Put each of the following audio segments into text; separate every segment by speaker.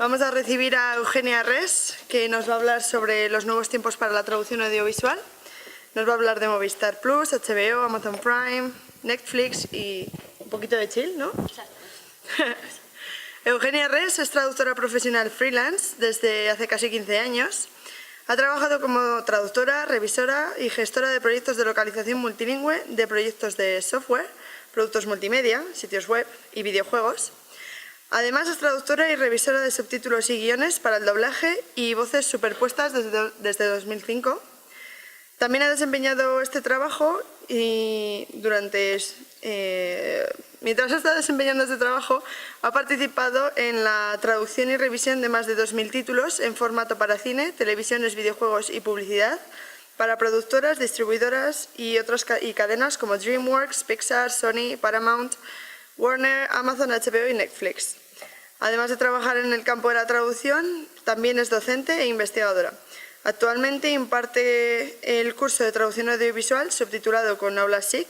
Speaker 1: Vamos a recibir a Eugenia Res, que nos va a hablar sobre los nuevos tiempos para la traducción audiovisual. Nos va a hablar de Movistar Plus, HBO, Amazon Prime, Netflix y un poquito de chill, ¿no? Eugenia Res es traductora profesional freelance desde hace casi 15 años. Ha trabajado como traductora, revisora y gestora de proyectos de localización multilingüe de proyectos de software, productos multimedia, sitios web y videojuegos. Además es traductora y revisora de subtítulos y guiones para el doblaje y voces superpuestas desde 2005. También ha desempeñado este trabajo y mientras está desempeñando este trabajo ha participado en la traducción y revisión de más de 2000 títulos en formato para cine, televisiones, videojuegos y publicidad para productoras, distribuidoras y cadenas como DreamWorks, Pixar, Sony, Paramount, Warner, Amazon, HBO y Netflix. Además de trabajar en el campo de la traducción, también es docente e investigadora. Actualmente imparte el curso de traducción audiovisual subtitulado con Aula SIC,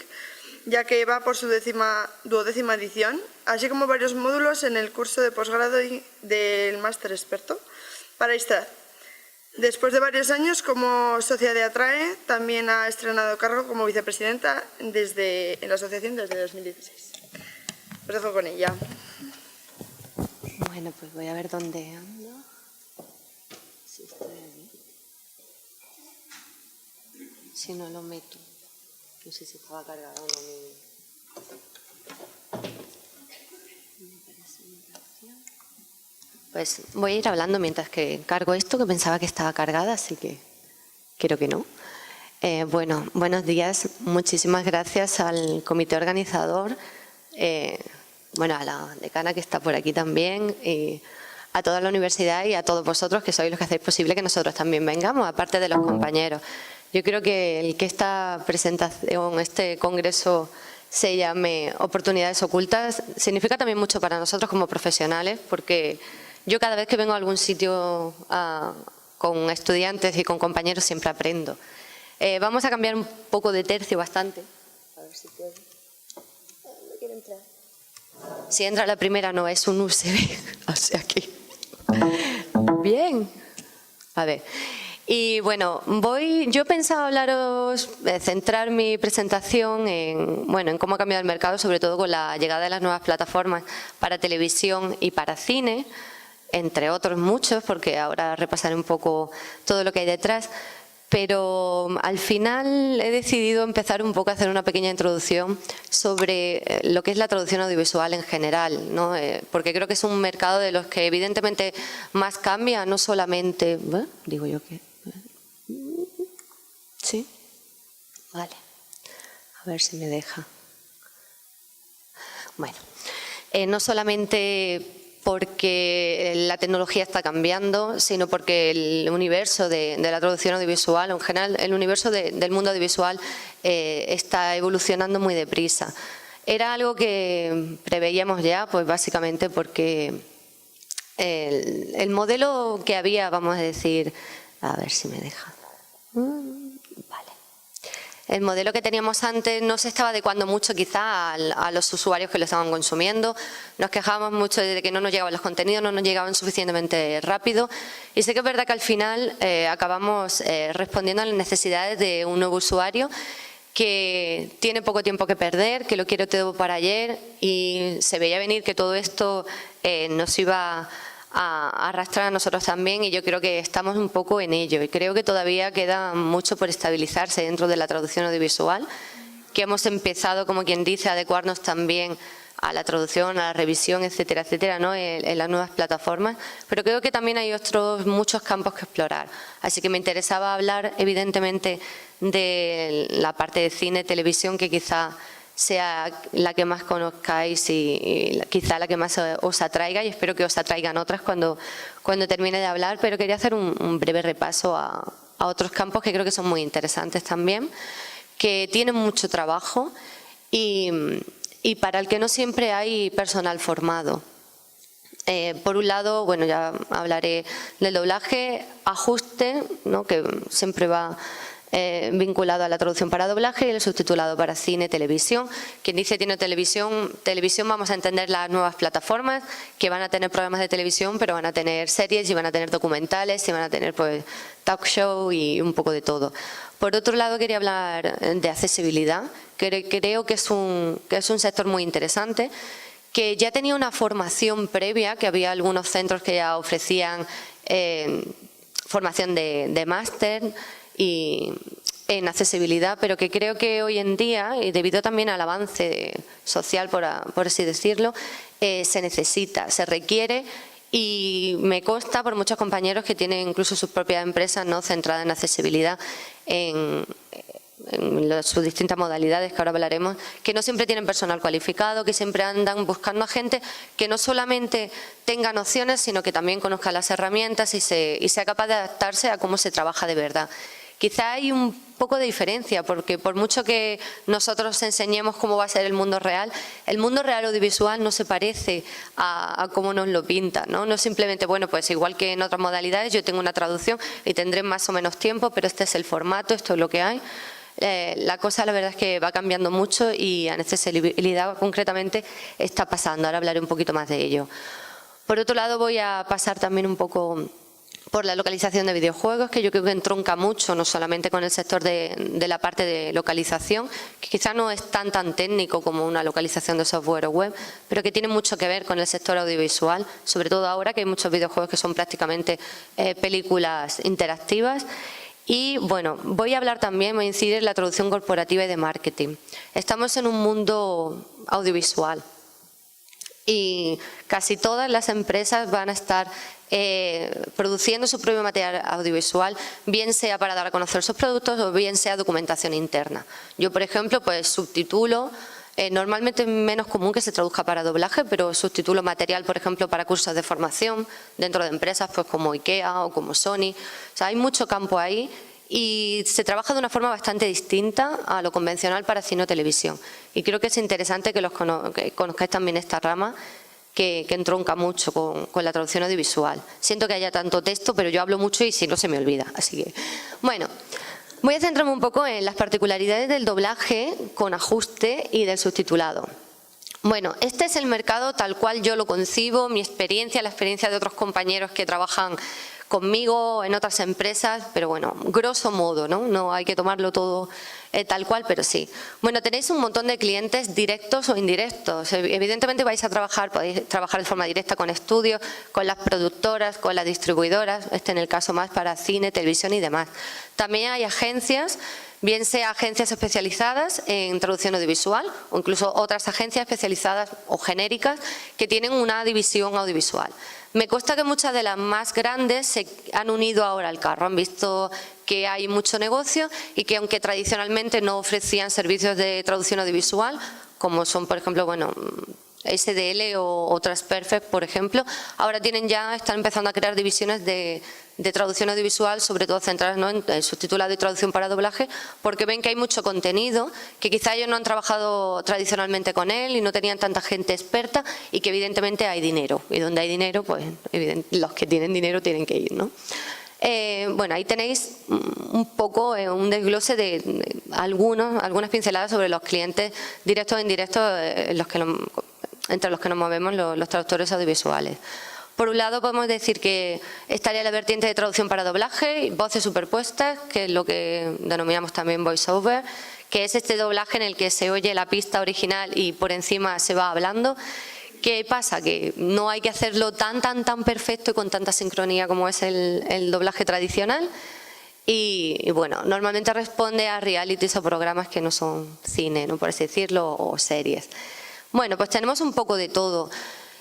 Speaker 1: ya que va por su duodécima edición, así como varios módulos en el curso de posgrado del máster experto para ISTRAD. Después de varios años como socia de Atrae, también ha estrenado cargo como vicepresidenta en la asociación desde 2016. Os dejo con ella.
Speaker 2: Bueno, pues voy a ver dónde ando. Si estoy aquí. Si no lo meto. No sé si estaba cargado o no mi presentación. Pues voy a ir hablando mientras que cargo esto, que pensaba que estaba cargada, así que creo que no. Bueno, buenos días. Muchísimas gracias al comité organizador. Bueno, a la decana que está por aquí también, y a toda la universidad y a todos vosotros que sois los que hacéis posible que nosotros también vengamos, aparte de los compañeros. Yo creo que el que esta presentación, este congreso se llame Oportunidades Ocultas, significa también mucho para nosotros como profesionales, porque yo cada vez que vengo a algún sitio con estudiantes y con compañeros siempre aprendo. Vamos a cambiar un poco de tercio bastante. A ver si puedo. No quiero entrar. Si entra la primera no es un USB, o sea que... Bien. A ver. Y bueno, yo pensaba hablaros, centrar mi presentación en cómo ha cambiado el mercado, sobre todo con la llegada de las nuevas plataformas para televisión y para cine, entre otros muchos, porque ahora repasaré un poco todo lo que hay detrás. Pero al final he decidido empezar un poco a hacer una pequeña introducción sobre lo que es la traducción audiovisual en general, ¿no? Porque creo que es un mercado de los que evidentemente más cambia, no solamente... Digo yo que... ¿Sí? Vale. A ver si me deja. Bueno, no solamente porque la tecnología está cambiando, sino porque el universo de la traducción audiovisual, en general el universo del mundo audiovisual está evolucionando muy deprisa. Era algo que preveíamos ya, pues básicamente porque el modelo que había, vamos a decir, a ver si me deja. Vale. El modelo que teníamos antes no se estaba adecuando mucho quizá a los usuarios que lo estaban consumiendo. Nos quejábamos mucho de que no nos llegaban los contenidos, no nos llegaban suficientemente rápido. Y sé que es verdad que al final acabamos respondiendo a las necesidades de un nuevo usuario que tiene poco tiempo que perder, que lo quiere todo para ayer, y se veía venir que todo esto nos iba a arrastrar a nosotros también, y yo creo que estamos un poco en ello, y creo que todavía queda mucho por estabilizarse dentro de la traducción audiovisual, que hemos empezado, como quien dice, a adecuarnos también a la traducción, a la revisión, etcétera, etcétera, ¿no? en las nuevas plataformas, pero creo que también hay muchos campos que explorar. Así que me interesaba hablar evidentemente de la parte de cine, televisión, que quizá sea la que más conozcáis y quizá la que más os atraiga, y espero que os atraigan otras cuando termine de hablar, pero quería hacer un breve repaso a otros campos que creo que son muy interesantes también, que tienen mucho trabajo y para el que no siempre hay personal formado. Por un lado, bueno, ya hablaré del doblaje, ajuste, ¿no? Que siempre va vinculado a la traducción para doblaje y el subtitulado para cine, televisión. Quien dice tiene televisión, vamos a entender las nuevas plataformas que van a tener programas de televisión, pero van a tener series y van a tener documentales y van a tener pues talk show y un poco de todo. Por otro lado, quería hablar de accesibilidad. Creo que es un sector muy interesante, que ya tenía una formación previa, que había algunos centros que ya ofrecían formación de máster y en accesibilidad, pero que creo que hoy en día, y debido también al avance social, por así decirlo, se necesita, se requiere, y me consta por muchos compañeros que tienen incluso sus propias empresas, ¿no?, centradas en accesibilidad en sus distintas modalidades, que ahora hablaremos, que no siempre tienen personal cualificado, que siempre andan buscando a gente que no solamente tenga nociones, sino que también conozca las herramientas y sea capaz de adaptarse a cómo se trabaja de verdad. Quizá hay un poco de diferencia, porque por mucho que nosotros enseñemos cómo va a ser el mundo real audiovisual no se parece a cómo nos lo pintan, ¿no? No es simplemente, bueno, pues igual que en otras modalidades, yo tengo una traducción y tendré más o menos tiempo, pero este es el formato, esto es lo que hay. La cosa, la verdad, es que va cambiando mucho y en accesibilidad concretamente está pasando. Ahora hablaré un poquito más de ello. Por otro lado, voy a pasar también un poco por la localización de videojuegos, que yo creo que entronca mucho, no solamente con el sector de la parte de localización, que quizá no es tan técnico como una localización de software o web, pero que tiene mucho que ver con el sector audiovisual, sobre todo ahora que hay muchos videojuegos que son prácticamente películas interactivas. Y bueno, voy a hablar también, voy a incidir en la traducción corporativa y de marketing. Estamos en un mundo audiovisual y casi todas las empresas van a estar produciendo su propio material audiovisual, bien sea para dar a conocer sus productos o bien sea documentación interna. Yo, por ejemplo, pues subtitulo. Normalmente es menos común que se traduzca para doblaje, pero subtitulo material, por ejemplo, para cursos de formación dentro de empresas pues como IKEA o como Sony. O sea, hay mucho campo ahí y se trabaja de una forma bastante distinta a lo convencional para cine o televisión. Y creo que es interesante que conozcáis también esta rama que entronca mucho con la traducción audiovisual. Siento que haya tanto texto, pero yo hablo mucho y si no se me olvida. Así que, bueno. Voy a centrarme un poco en las particularidades del doblaje con ajuste y del subtitulado. Bueno, este es el mercado tal cual yo lo concibo, mi experiencia, la experiencia de otros compañeros que trabajan conmigo en otras empresas, pero bueno, grosso modo, ¿no? No hay que tomarlo todo tal cual, pero sí. Bueno, tenéis un montón de clientes directos o indirectos. Evidentemente podéis trabajar de forma directa con estudios, con las productoras, con las distribuidoras, en el caso más para cine, televisión y demás. También hay agencias, bien sea agencias especializadas en traducción audiovisual o incluso otras agencias especializadas o genéricas que tienen una división audiovisual. Me consta que muchas de las más grandes se han unido ahora al carro, han visto que hay mucho negocio y que aunque tradicionalmente no ofrecían servicios de traducción audiovisual, como son, por ejemplo, bueno, SDL o Transperfect, por ejemplo, ahora están empezando a crear divisiones de traducción audiovisual, sobre todo centradas, ¿no?, en subtitulado y traducción para doblaje, porque ven que hay mucho contenido, que quizá ellos no han trabajado tradicionalmente con él y no tenían tanta gente experta y que evidentemente hay dinero. Y donde hay dinero, pues los que tienen dinero tienen que ir, ¿no? Bueno, ahí tenéis un poco un desglose de algunas pinceladas sobre los clientes directos e indirectos entre los que nos movemos los traductores audiovisuales. Por un lado podemos decir que estaría la vertiente de traducción para doblaje, voces superpuestas, que es lo que denominamos también voiceover, que es este doblaje en el que se oye la pista original y por encima se va hablando. ¿Qué pasa? Que no hay que hacerlo tan perfecto y con tanta sincronía como es el doblaje tradicional. Y bueno, normalmente responde a realities o programas que no son cine, ¿no?, por así decirlo, o series. Bueno, pues tenemos un poco de todo.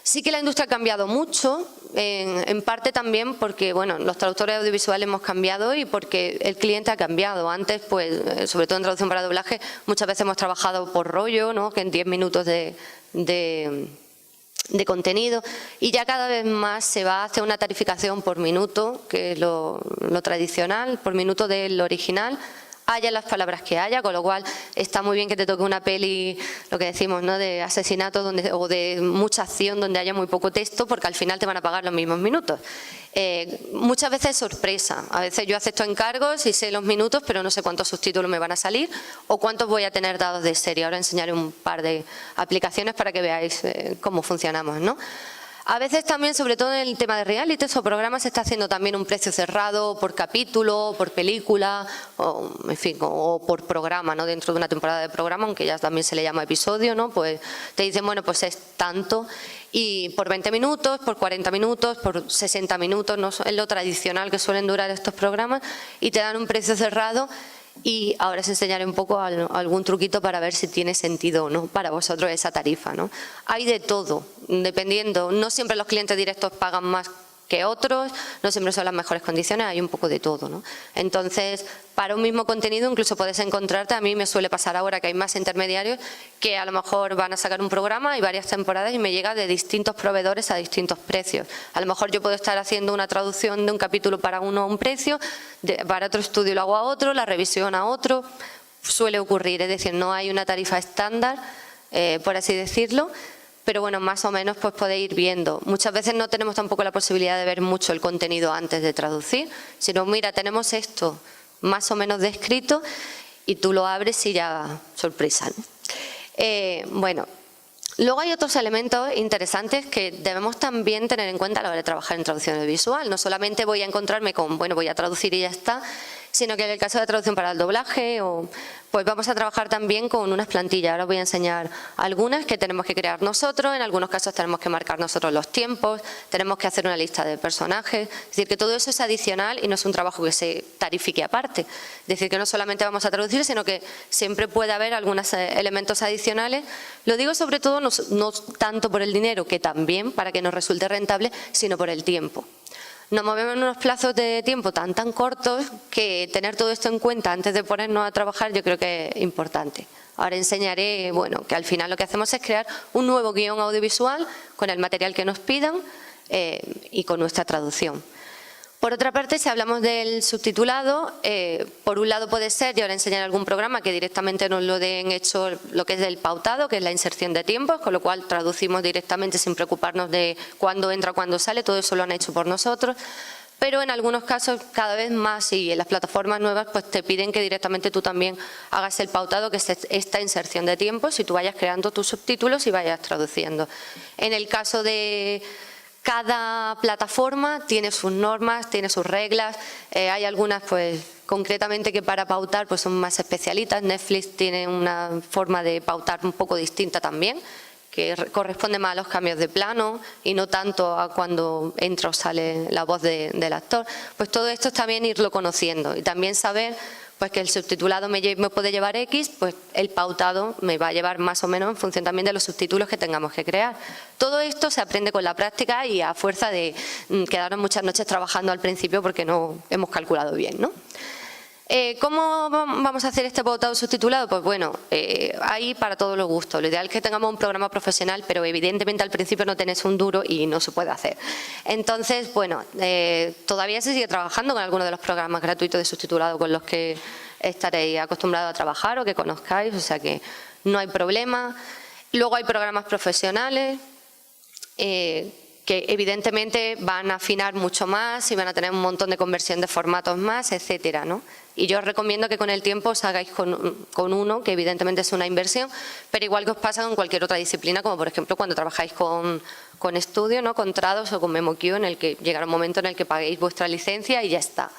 Speaker 2: Sí que la industria ha cambiado mucho, en parte también porque bueno, los traductores audiovisuales hemos cambiado y porque el cliente ha cambiado. Antes, pues, sobre todo en traducción para doblaje, muchas veces hemos trabajado por rollo, ¿no?, que en 10 minutos de contenido, y ya cada vez más se va hacia una tarificación por minuto, que es lo tradicional, por minuto del original, haya las palabras que haya, con lo cual está muy bien que te toque una peli, lo que decimos, ¿no?, de asesinato o de mucha acción donde haya muy poco texto, porque al final te van a pagar los mismos minutos. Muchas veces es sorpresa, a veces yo acepto encargos y sé los minutos, pero no sé cuántos subtítulos me van a salir o cuántos voy a tener dados de serie. Ahora enseñaré un par de aplicaciones para que veáis cómo funcionamos, ¿no? A veces también, sobre todo en el tema de realities o programas, se está haciendo también un precio cerrado por capítulo, por película, o, en fin, o por programa, ¿no? Dentro de una temporada de programa, aunque ya también se le llama episodio, ¿no? Pues te dicen, bueno, pues es tanto, y por 20 minutos, por 40 minutos, por 60 minutos, ¿no? Es lo tradicional que suelen durar estos programas, y te dan un precio cerrado. Y ahora os enseñaré un poco algún truquito para ver si tiene sentido o no para vosotros esa tarifa, ¿no? Hay de todo, dependiendo. No siempre los clientes directos pagan más que otros, no siempre son las mejores condiciones, hay un poco de todo, ¿no? Entonces, para un mismo contenido incluso puedes encontrarte, a mí me suele pasar ahora que hay más intermediarios que a lo mejor van a sacar un programa y varias temporadas y me llega de distintos proveedores a distintos precios. A lo mejor yo puedo estar haciendo una traducción de un capítulo para uno a un precio, para otro estudio lo hago a otro, la revisión a otro, suele ocurrir, es decir, no hay una tarifa estándar, por así decirlo. Pero bueno, más o menos pues podéis ir viendo. Muchas veces no tenemos tampoco la posibilidad de ver mucho el contenido antes de traducir, sino mira, tenemos esto más o menos descrito y tú lo abres y ya sorpresa, ¿no? Bueno, luego hay otros elementos interesantes que debemos también tener en cuenta a la hora de trabajar en traducción audiovisual. No solamente voy a encontrarme con, bueno, voy a traducir y ya está, sino que en el caso de traducción para el doblaje, pues vamos a trabajar también con unas plantillas. Ahora os voy a enseñar algunas que tenemos que crear nosotros, en algunos casos tenemos que marcar nosotros los tiempos, tenemos que hacer una lista de personajes, es decir, que todo eso es adicional y no es un trabajo que se tarifique aparte. Es decir, que no solamente vamos a traducir, sino que siempre puede haber algunos elementos adicionales. Lo digo sobre todo no tanto por el dinero, que también para que nos resulte rentable, sino por el tiempo. Nos movemos en unos plazos de tiempo tan cortos que tener todo esto en cuenta antes de ponernos a trabajar yo creo que es importante. Ahora enseñaré, bueno, que al final lo que hacemos es crear un nuevo guión audiovisual con el material que nos pidan y con nuestra traducción. Por otra parte, si hablamos del subtitulado, por un lado puede ser, y ahora enseñaré algún programa que directamente nos lo den hecho lo que es el pautado, que es la inserción de tiempos, con lo cual traducimos directamente sin preocuparnos de cuándo entra, cuándo sale, todo eso lo han hecho por nosotros. Pero en algunos casos cada vez más y en las plataformas nuevas pues te piden que directamente tú también hagas el pautado, que es esta inserción de tiempos, y tú vayas creando tus subtítulos y vayas traduciendo. En el caso de cada plataforma tiene sus normas, tiene sus reglas, hay algunas pues concretamente que para pautar pues son más especialitas. Netflix tiene una forma de pautar un poco distinta también, que corresponde más a los cambios de plano y no tanto a cuando entra o sale la voz del actor. Pues todo esto es también irlo conociendo y también saber pues que el subtitulado me puede llevar X, pues el pautado me va a llevar más o menos en función también de los subtítulos que tengamos que crear. Todo esto se aprende con la práctica y a fuerza de quedarnos muchas noches trabajando al principio porque no hemos calculado bien, ¿no? ¿Cómo vamos a hacer este pautado subtitulado? Pues bueno, hay para todos los gustos. Lo ideal es que tengamos un programa profesional, pero evidentemente al principio no tenés un duro y no se puede hacer. Entonces, bueno, todavía se sigue trabajando con algunos de los programas gratuitos de subtitulado con los que estaréis acostumbrados a trabajar o que conozcáis, o sea que no hay problema. Luego hay programas profesionales que evidentemente van a afinar mucho más y van a tener un montón de conversión de formatos más, etcétera, ¿no? Y yo os recomiendo que con el tiempo os hagáis con uno, que evidentemente es una inversión, pero igual que os pasa con cualquier otra disciplina, como por ejemplo cuando trabajáis con estudio, ¿no? Con Trados o con MemoQ, en el que llegará un momento en el que paguéis vuestra licencia y ya está.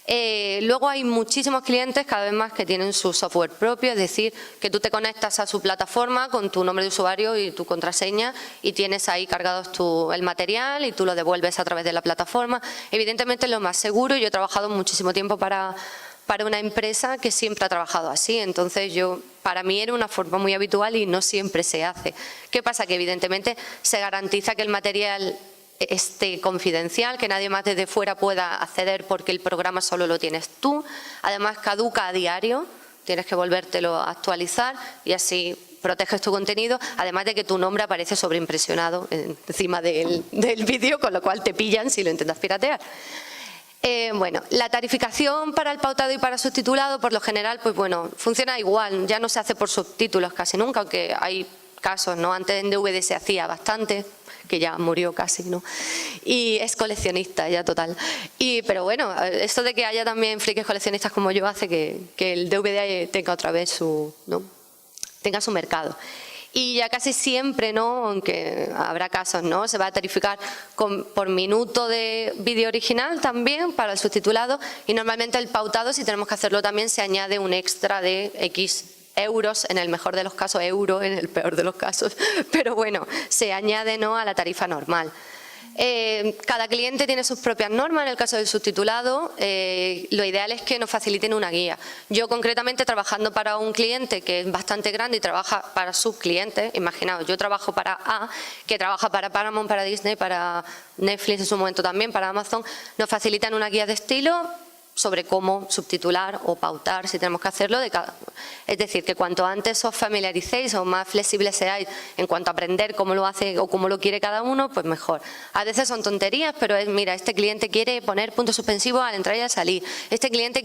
Speaker 2: Luego hay muchísimos clientes cada vez más que tienen su software propio, es decir, que tú te conectas a su plataforma con tu nombre de usuario y tu contraseña y tienes ahí cargados el material y tú lo devuelves a través de la plataforma. Evidentemente es lo más seguro. Yo he trabajado muchísimo tiempo para una empresa que siempre ha trabajado así, entonces para mí era una forma muy habitual y no siempre se hace. ¿Qué pasa? Que evidentemente se garantiza que el material esté confidencial, que nadie más desde fuera pueda acceder porque el programa solo lo tienes tú. Además caduca a diario, tienes que volvértelo a actualizar y así proteges tu contenido, además de que tu nombre aparece sobreimpresionado encima del vídeo, con lo cual te pillan si lo intentas piratear. Bueno, la tarificación para el pautado y para subtitulado, por lo general, pues bueno, funciona igual. Ya no se hace por subtítulos casi nunca, aunque hay casos, ¿no? Antes en DVD se hacía bastante, que ya murió casi, ¿no? Y es coleccionista ya total. Pero bueno, esto de que haya también frikis coleccionistas como yo hace que el DVD tenga otra vez tenga su mercado. Y ya casi siempre, ¿no? Aunque habrá casos, ¿no? Se va a tarificar por minuto de vídeo original también para el subtitulado, y normalmente el pautado, si tenemos que hacerlo también, se añade un extra de X euros, en el mejor de los casos euro, en el peor de los casos, pero bueno, se añade, ¿no?, a la tarifa normal. Cada cliente tiene sus propias normas. En el caso del subtitulado, lo ideal es que nos faciliten una guía. Yo concretamente, trabajando para un cliente que es bastante grande y trabaja para sus clientes, imaginaos, yo trabajo para A, que trabaja para Paramount, para Disney, para Netflix en su momento también, para Amazon, nos facilitan una guía de estilo sobre cómo subtitular o pautar, si tenemos que hacerlo. Es decir, que cuanto antes os familiaricéis o más flexibles seáis en cuanto a aprender cómo lo hace o cómo lo quiere cada uno, pues mejor. A veces son tonterías, pero mira, este cliente quiere poner puntos suspensivos al entrar y al salir. Este cliente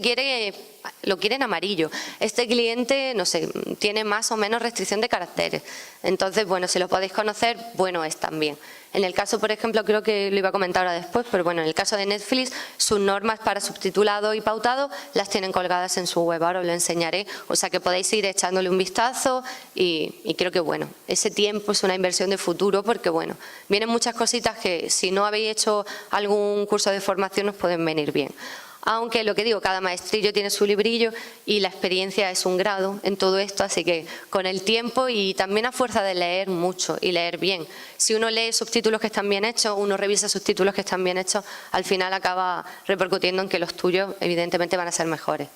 Speaker 2: lo quiere en amarillo. Este cliente, no sé, tiene más o menos restricción de caracteres. Entonces, bueno, si lo podéis conocer, bueno es también. En el caso, por ejemplo, creo que lo iba a comentar ahora después, pero bueno, en el caso de Netflix, sus normas para subtitulado y pautado las tienen colgadas en su web, ahora os lo enseñaré, o sea que podéis ir echándole un vistazo y creo que bueno, ese tiempo es una inversión de futuro, porque bueno, vienen muchas cositas que si no habéis hecho algún curso de formación os pueden venir bien. Aunque lo que digo, cada maestrillo tiene su librillo y la experiencia es un grado en todo esto, así que con el tiempo y también a fuerza de leer mucho y leer bien. Si uno lee subtítulos que están bien hechos, uno revisa subtítulos que están bien hechos, al final acaba repercutiendo en que los tuyos evidentemente van a ser mejores.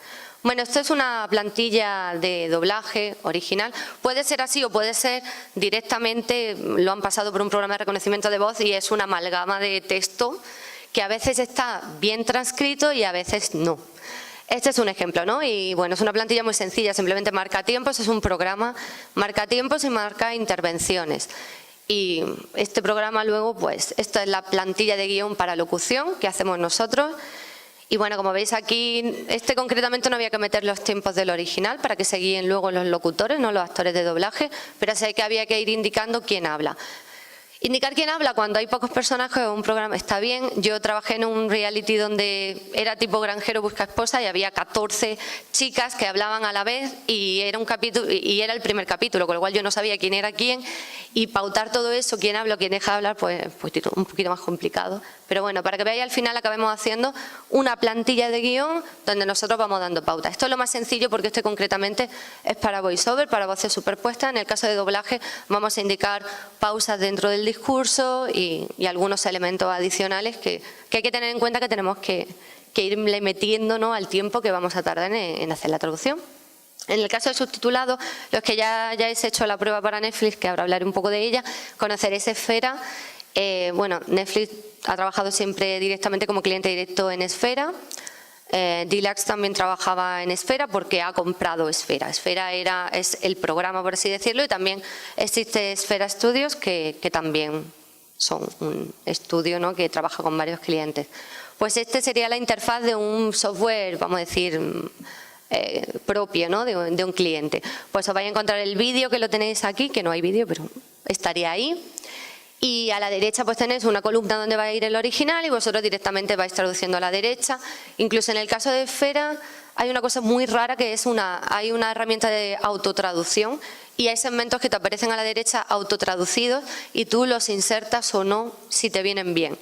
Speaker 2: Bueno, esto es una plantilla de doblaje original. Puede ser así o puede ser directamente, lo han pasado por un programa de reconocimiento de voz y es una amalgama de texto que a veces está bien transcrito y a veces no. Este es un ejemplo, ¿no? Y bueno, es una plantilla muy sencilla, simplemente marca tiempos, es un programa, marca tiempos y marca intervenciones. Y este programa luego, pues, esta es la plantilla de guión para locución que hacemos nosotros. Y bueno, como veis aquí, concretamente no había que meter los tiempos del original para que se guíen luego los locutores, no los actores de doblaje, pero sí que había que ir indicando quién habla. Indicar quién habla cuando hay pocos personajes en un programa está bien. Yo trabajé en un reality donde era tipo Granjero busca esposa y había 14 chicas que hablaban a la vez y era un capítulo y era el primer capítulo, con lo cual yo no sabía quién era quién, y pautar todo eso, quién habla o quién deja de hablar, pues un poquito más complicado. Pero bueno, para que veáis, al final acabemos haciendo una plantilla de guión donde nosotros vamos dando pautas. Esto es lo más sencillo porque concretamente es para voiceover, para voces superpuestas. En el caso de doblaje vamos a indicar pausas dentro del discurso y algunos elementos adicionales que hay que tener en cuenta, que tenemos que irle metiendo, ¿no?, al tiempo que vamos a tardar en hacer la traducción. En el caso del subtitulado, los que ya hayáis hecho la prueba para Netflix, que ahora hablaré un poco de ella, conoceréis Esfera. Bueno, Netflix ha trabajado siempre directamente como cliente directo en Esfera. Dilax también trabajaba en Esfera porque ha comprado Esfera. Esfera es el programa, por así decirlo, y también existe Esfera Studios, que también son un estudio, ¿no?, que trabaja con varios clientes. Pues este sería la interfaz de un software, vamos a decir, propio, ¿no?, de un cliente. Pues os vais a encontrar el vídeo, que lo tenéis aquí, que no hay vídeo, pero estaría ahí. Y a la derecha pues tenéis una columna donde va a ir el original y vosotros directamente vais traduciendo a la derecha. Incluso en el caso de Esfera hay una cosa muy rara, que es hay una herramienta de autotraducción y hay segmentos que te aparecen a la derecha autotraducidos y tú los insertas o no si te vienen bien.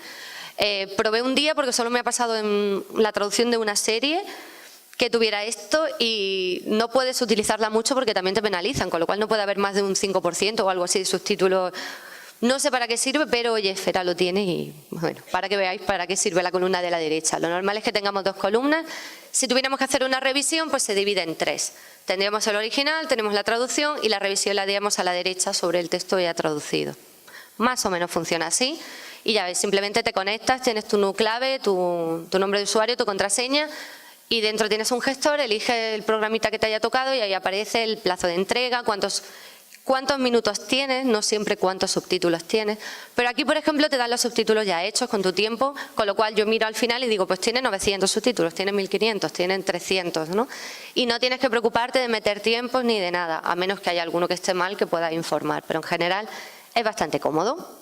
Speaker 2: Probé un día, porque solo me ha pasado en la traducción de una serie, que tuviera esto, y no puedes utilizarla mucho porque también te penalizan, con lo cual no puede haber más de un 5% o algo así de subtítulos. No sé para qué sirve, pero oye, Esfera lo tiene y bueno, para que veáis para qué sirve la columna de la derecha. Lo normal es que tengamos dos columnas. Si tuviéramos que hacer una revisión, pues se divide en tres. Tendríamos el original, tenemos la traducción y la revisión la haríamos a la derecha sobre el texto ya traducido. Más o menos funciona así. Y ya ves, simplemente te conectas, tienes tu clave, tu nombre de usuario, tu contraseña, y dentro tienes un gestor, eliges el programita que te haya tocado y ahí aparece el plazo de entrega, cuántos minutos tienes, no siempre cuántos subtítulos tienes. Pero aquí, por ejemplo, te dan los subtítulos ya hechos con tu tiempo, con lo cual yo miro al final y digo, pues tiene 900 subtítulos, tiene 1500, tienen 300, ¿no? Y no tienes que preocuparte de meter tiempos ni de nada, a menos que haya alguno que esté mal que pueda informar. Pero en general es bastante cómodo.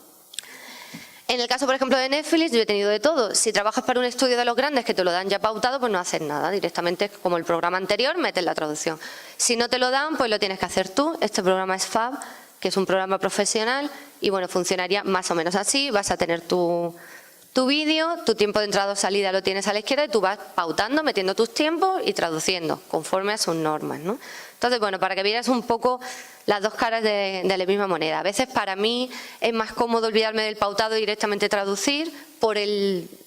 Speaker 2: En el caso, por ejemplo, de Netflix, yo he tenido de todo. Si trabajas para un estudio de los grandes que te lo dan ya pautado, pues no haces nada. Directamente, como el programa anterior, metes la traducción. Si no te lo dan, pues lo tienes que hacer tú. Este programa es Fab, que es un programa profesional y bueno, funcionaría más o menos así. Vas a tener tu vídeo, tu tiempo de entrada o salida lo tienes a la izquierda y tú vas pautando, metiendo tus tiempos y traduciendo conforme a sus normas, ¿no? Entonces, bueno, para que vieras un poco las dos caras de la misma moneda. A veces para mí es más cómodo olvidarme del pautado y directamente traducir.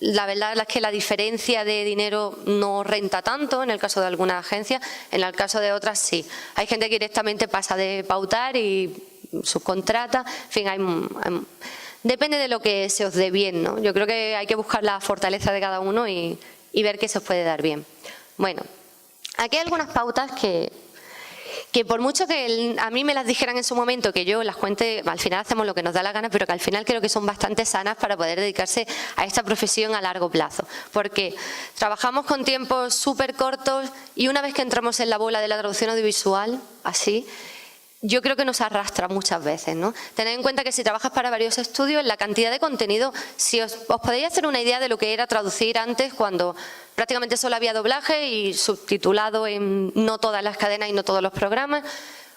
Speaker 2: La verdad es que la diferencia de dinero no renta tanto en el caso de alguna agencia, en el caso de otras sí. Hay gente que directamente pasa de pautar y subcontrata, en fin, depende de lo que se os dé bien, ¿no? Yo creo que hay que buscar la fortaleza de cada uno y ver qué se os puede dar bien. Bueno, aquí hay algunas pautas que por mucho que a mí me las dijeran en su momento, que yo las cuente, al final hacemos lo que nos da la gana, pero que al final creo que son bastante sanas para poder dedicarse a esta profesión a largo plazo. Porque trabajamos con tiempos súper cortos y una vez que entramos en la bola de la traducción audiovisual, así, yo creo que nos arrastra muchas veces, ¿no? Tened en cuenta que si trabajas para varios estudios, la cantidad de contenido, si os podéis hacer una idea de lo que era traducir antes, cuando prácticamente solo había doblaje y subtitulado en no todas las cadenas y no todos los programas.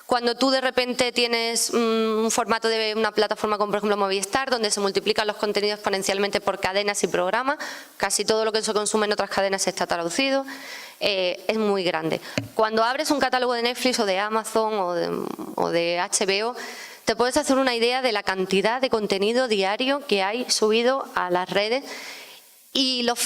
Speaker 2: Cuando tú de repente tienes un formato de una plataforma como por ejemplo Movistar, donde se multiplican los contenidos exponencialmente por cadenas y programas, casi todo lo que se consume en otras cadenas está traducido, es muy grande. Cuando abres un catálogo de Netflix o de Amazon o de HBO, te puedes hacer una idea de la cantidad de contenido diario que hay subido a las redes y los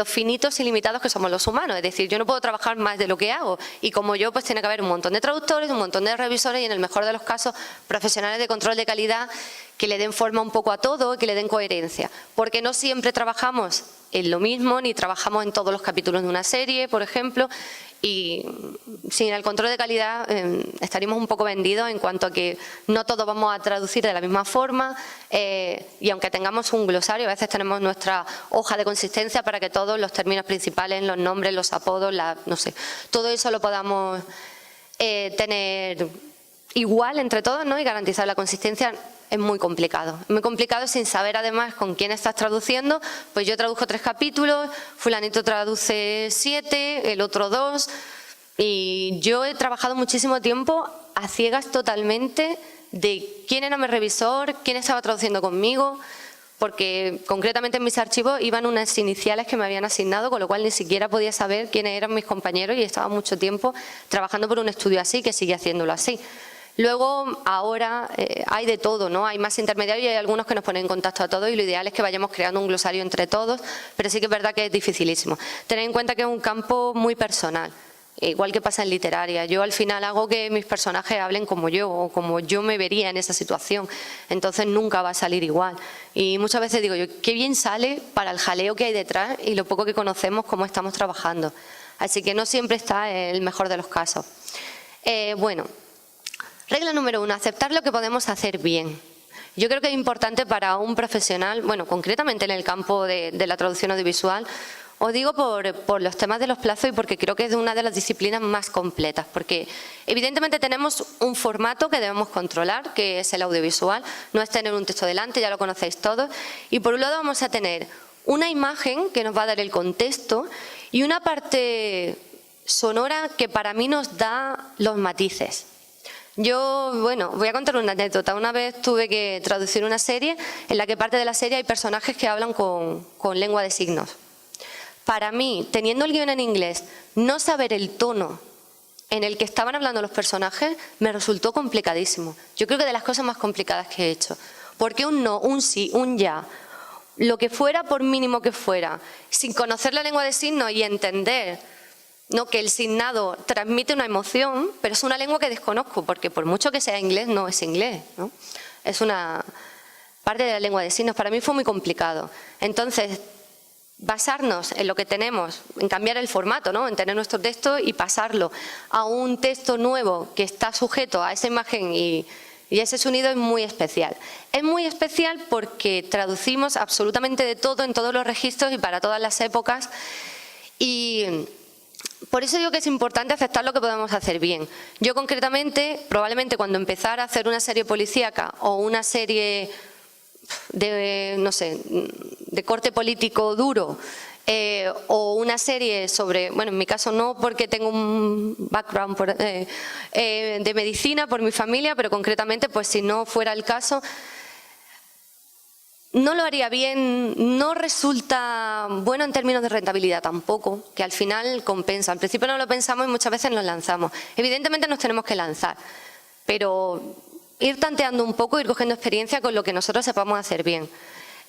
Speaker 2: finitos y limitados que somos los humanos. Es decir, yo no puedo trabajar más de lo que hago y como yo, pues tiene que haber un montón de traductores, un montón de revisores y en el mejor de los casos profesionales de control de calidad que le den forma un poco a todo y que le den coherencia. Porque no siempre trabajamos en lo mismo ni trabajamos en todos los capítulos de una serie, por ejemplo, y sin el control de calidad estaríamos un poco vendidos en cuanto a que no todos vamos a traducir de la misma forma y aunque tengamos un glosario, a veces tenemos nuestra hoja de consistencia para que todos los términos principales, los nombres, los apodos, no sé, todo eso lo podamos tener igual entre todos, ¿no? Y garantizar la consistencia. Es muy complicado sin saber además con quién estás traduciendo. Pues yo traduzco 3 capítulos, fulanito traduce 7, el otro 2 y yo he trabajado muchísimo tiempo a ciegas totalmente de quién era mi revisor, quién estaba traduciendo conmigo, porque concretamente en mis archivos iban unas iniciales que me habían asignado, con lo cual ni siquiera podía saber quiénes eran mis compañeros y estaba mucho tiempo trabajando por un estudio así, que sigue haciéndolo así. Luego, ahora hay de todo, ¿no? Hay más intermediarios y hay algunos que nos ponen en contacto a todos y lo ideal es que vayamos creando un glosario entre todos, pero sí que es verdad que es dificilísimo. Tened en cuenta que es un campo muy personal, igual que pasa en literaria. Yo al final hago que mis personajes hablen como yo o como yo me vería en esa situación, entonces nunca va a salir igual. Y muchas veces digo yo, qué bien sale para el jaleo que hay detrás y lo poco que conocemos cómo estamos trabajando. Así que no siempre está el mejor de los casos. Bueno. Regla número 1, aceptar lo que podemos hacer bien. Yo creo que es importante para un profesional, bueno, concretamente en el campo de la traducción audiovisual, os digo por los temas de los plazos y porque creo que es una de las disciplinas más completas, porque evidentemente tenemos un formato que debemos controlar, que es el audiovisual, no es tener un texto delante, ya lo conocéis todos, y por un lado vamos a tener una imagen que nos va a dar el contexto y una parte sonora que para mí nos da los matices. Yo, bueno, voy a contar una anécdota. Una vez tuve que traducir una serie en la que parte de la serie hay personajes que hablan con lengua de signos. Para mí, teniendo el guión en inglés, no saber el tono en el que estaban hablando los personajes me resultó complicadísimo. Yo creo que de las cosas más complicadas que he hecho. Porque un no, un sí, un ya, lo que fuera por mínimo que fuera, sin conocer la lengua de signos y entender no, que el signado transmite una emoción, pero es una lengua que desconozco, porque por mucho que sea inglés, no es inglés, ¿no? Es una parte de la lengua de signos. Para mí fue muy complicado. Entonces, basarnos en lo que tenemos, en cambiar el formato, ¿no? En tener nuestro texto y pasarlo a un texto nuevo que está sujeto a esa imagen y Y ese sonido es muy especial. Es muy especial porque traducimos absolutamente de todo en todos los registros y para todas las épocas. Y por eso digo que es importante aceptar lo que podemos hacer bien. Yo concretamente, probablemente cuando empezara a hacer una serie policíaca o una serie de, no sé, de corte político duro, o una serie sobre, bueno, en mi caso no porque tengo un background de medicina por mi familia, pero concretamente, pues si no fuera el caso, no lo haría bien, no resulta bueno en términos de rentabilidad tampoco, que al final compensa. Al principio no lo pensamos y muchas veces nos lanzamos. Evidentemente nos tenemos que lanzar, pero ir tanteando un poco, ir cogiendo experiencia con lo que nosotros sepamos hacer bien.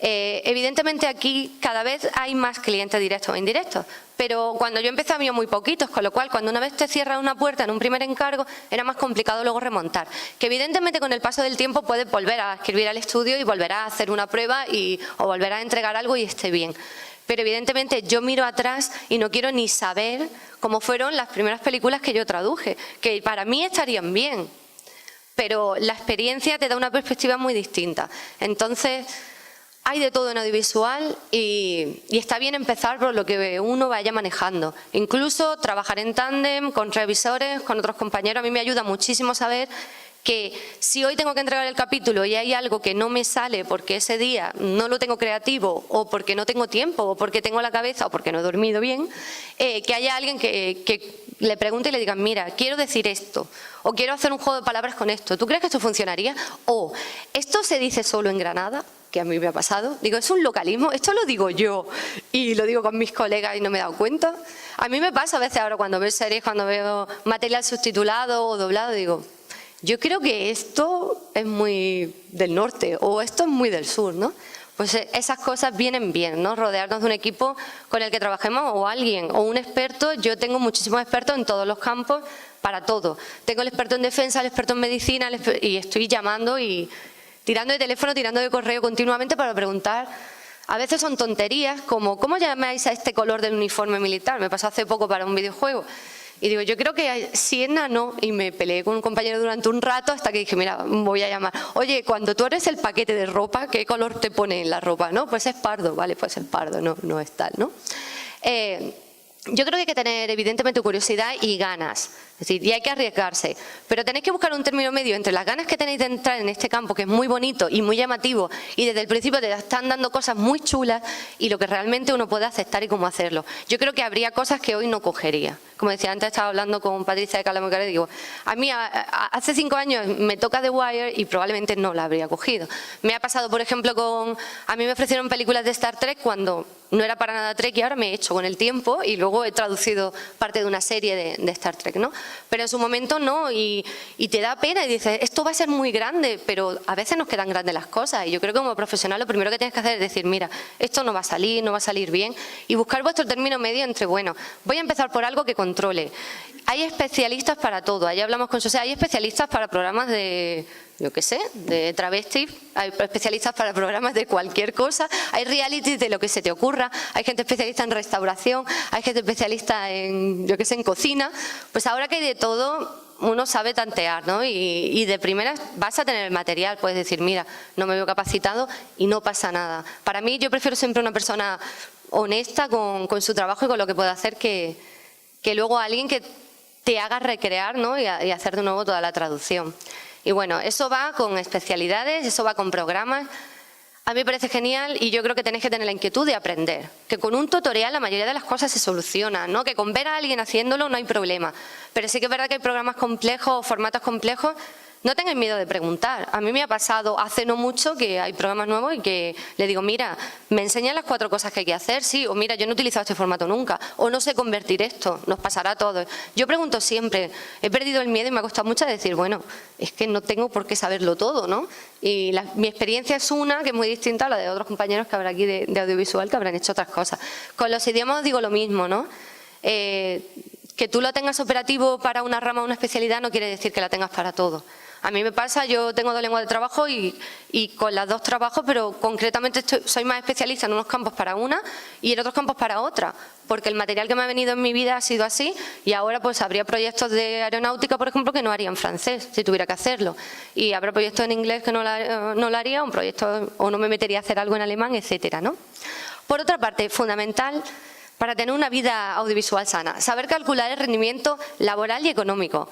Speaker 2: Evidentemente aquí cada vez hay más clientes directos o indirectos, pero cuando yo empecé había muy poquitos, con lo cual cuando una vez te cierras una puerta en un primer encargo era más complicado luego remontar. Que evidentemente con el paso del tiempo puedes volver a escribir al estudio y volver a hacer una prueba o volver a entregar algo y esté bien. Pero evidentemente yo miro atrás y no quiero ni saber cómo fueron las primeras películas que yo traduje, que para mí estarían bien, pero la experiencia te da una perspectiva muy distinta. Entonces, hay de todo en audiovisual y está bien empezar por lo que uno vaya manejando. Incluso trabajar en tándem, con revisores, con otros compañeros. A mí me ayuda muchísimo saber que si hoy tengo que entregar el capítulo y hay algo que no me sale porque ese día no lo tengo creativo o porque no tengo tiempo o porque tengo la cabeza o porque no he dormido bien, que haya alguien que le pregunte y le diga, mira, quiero decir esto o quiero hacer un juego de palabras con esto. ¿Tú crees que esto funcionaría? O esto se dice solo en Granada, que a mí me ha pasado. Digo, es un localismo, esto lo digo yo y lo digo con mis colegas y no me he dado cuenta. A mí me pasa a veces ahora cuando veo series, cuando veo material subtitulado o doblado, digo, yo creo que esto es muy del norte o esto es muy del sur, ¿no? Pues esas cosas vienen bien, ¿no? Rodearnos de un equipo con el que trabajemos o alguien o un experto. Yo tengo muchísimos expertos en todos los campos para todo. Tengo el experto en defensa, el experto en medicina y estoy llamando y tirando de teléfono, tirando de correo continuamente para preguntar. A veces son tonterías como, ¿cómo llamáis a este color del uniforme militar? Me pasó hace poco para un videojuego. Y digo, yo creo que siena no. Y me peleé con un compañero durante un rato hasta que dije, mira, voy a llamar. Oye, cuando tú eres el paquete de ropa, ¿qué color te pone en la ropa? No, pues es pardo. Vale, pues es pardo, no es tal, ¿no? Yo creo que hay que tener evidentemente curiosidad y ganas, es decir, y hay que arriesgarse, pero tenéis que buscar un término medio entre las ganas que tenéis de entrar en este campo, que es muy bonito y muy llamativo, y desde el principio te están dando cosas muy chulas, y lo que realmente uno puede aceptar y cómo hacerlo. Yo creo que habría cosas que hoy no cogería. Como decía antes, estaba hablando con Patricia de Calamocara y digo, a mí hace 5 años me toca The Wire y probablemente no la habría cogido. Me ha pasado, por ejemplo, a mí me ofrecieron películas de Star Trek cuando no era para nada Trek y ahora me he hecho con el tiempo y luego he traducido parte de una serie de Star Trek, ¿no? Pero en su momento no, y te da pena y dices, esto va a ser muy grande, pero a veces nos quedan grandes las cosas y yo creo que como profesional lo primero que tienes que hacer es decir, mira, esto no va a salir bien y buscar vuestro término medio entre, bueno, voy a empezar por algo que controle. Hay especialistas para todo, allá hablamos con José, hay especialistas para programas de, yo qué sé, de travestis, hay especialistas para programas de cualquier cosa, hay realities de lo que se te ocurra, hay gente especialista en restauración, hay gente especialista en, yo qué sé, en cocina. Pues ahora que hay de todo, uno sabe tantear, ¿no? Y de primeras vas a tener el material, puedes decir, mira, no me veo capacitado y no pasa nada. Para mí, yo prefiero siempre una persona honesta con su trabajo y con lo que puede hacer que luego alguien que te haga recrear, ¿no? y hacer de nuevo toda la traducción. Y bueno, eso va con especialidades, eso va con programas. A mí me parece genial y yo creo que tenéis que tener la inquietud de aprender. Que con un tutorial la mayoría de las cosas se solucionan, ¿no? Que con ver a alguien haciéndolo no hay problema. Pero sí que es verdad que hay programas complejos, formatos complejos. No tengáis miedo de preguntar. A mí me ha pasado hace no mucho que hay programas nuevos y que le digo, mira, ¿me enseñan las 4 cosas que hay que hacer? Sí, o mira, yo no he utilizado este formato nunca, o no sé convertir esto, nos pasará a todos. Yo pregunto siempre, he perdido el miedo y me ha costado mucho decir, bueno, es que no tengo por qué saberlo todo, ¿no? Y mi experiencia es una que es muy distinta a la de otros compañeros que habrá aquí de audiovisual que habrán hecho otras cosas. Con los idiomas digo lo mismo, ¿no? Que tú lo tengas operativo para una rama o una especialidad no quiere decir que la tengas para todo. A mí me pasa, yo tengo 2 lenguas de trabajo y con las 2 trabajo, pero concretamente soy más especialista en unos campos para una y en otros campos para otra, porque el material que me ha venido en mi vida ha sido así y ahora pues habría proyectos de aeronáutica, por ejemplo, que no haría en francés, si tuviera que hacerlo. Y habrá proyectos en inglés que no lo haría, un proyecto, o no me metería a hacer algo en alemán, etcétera, ¿no? Por otra parte, fundamental para tener una vida audiovisual sana, saber calcular el rendimiento laboral y económico.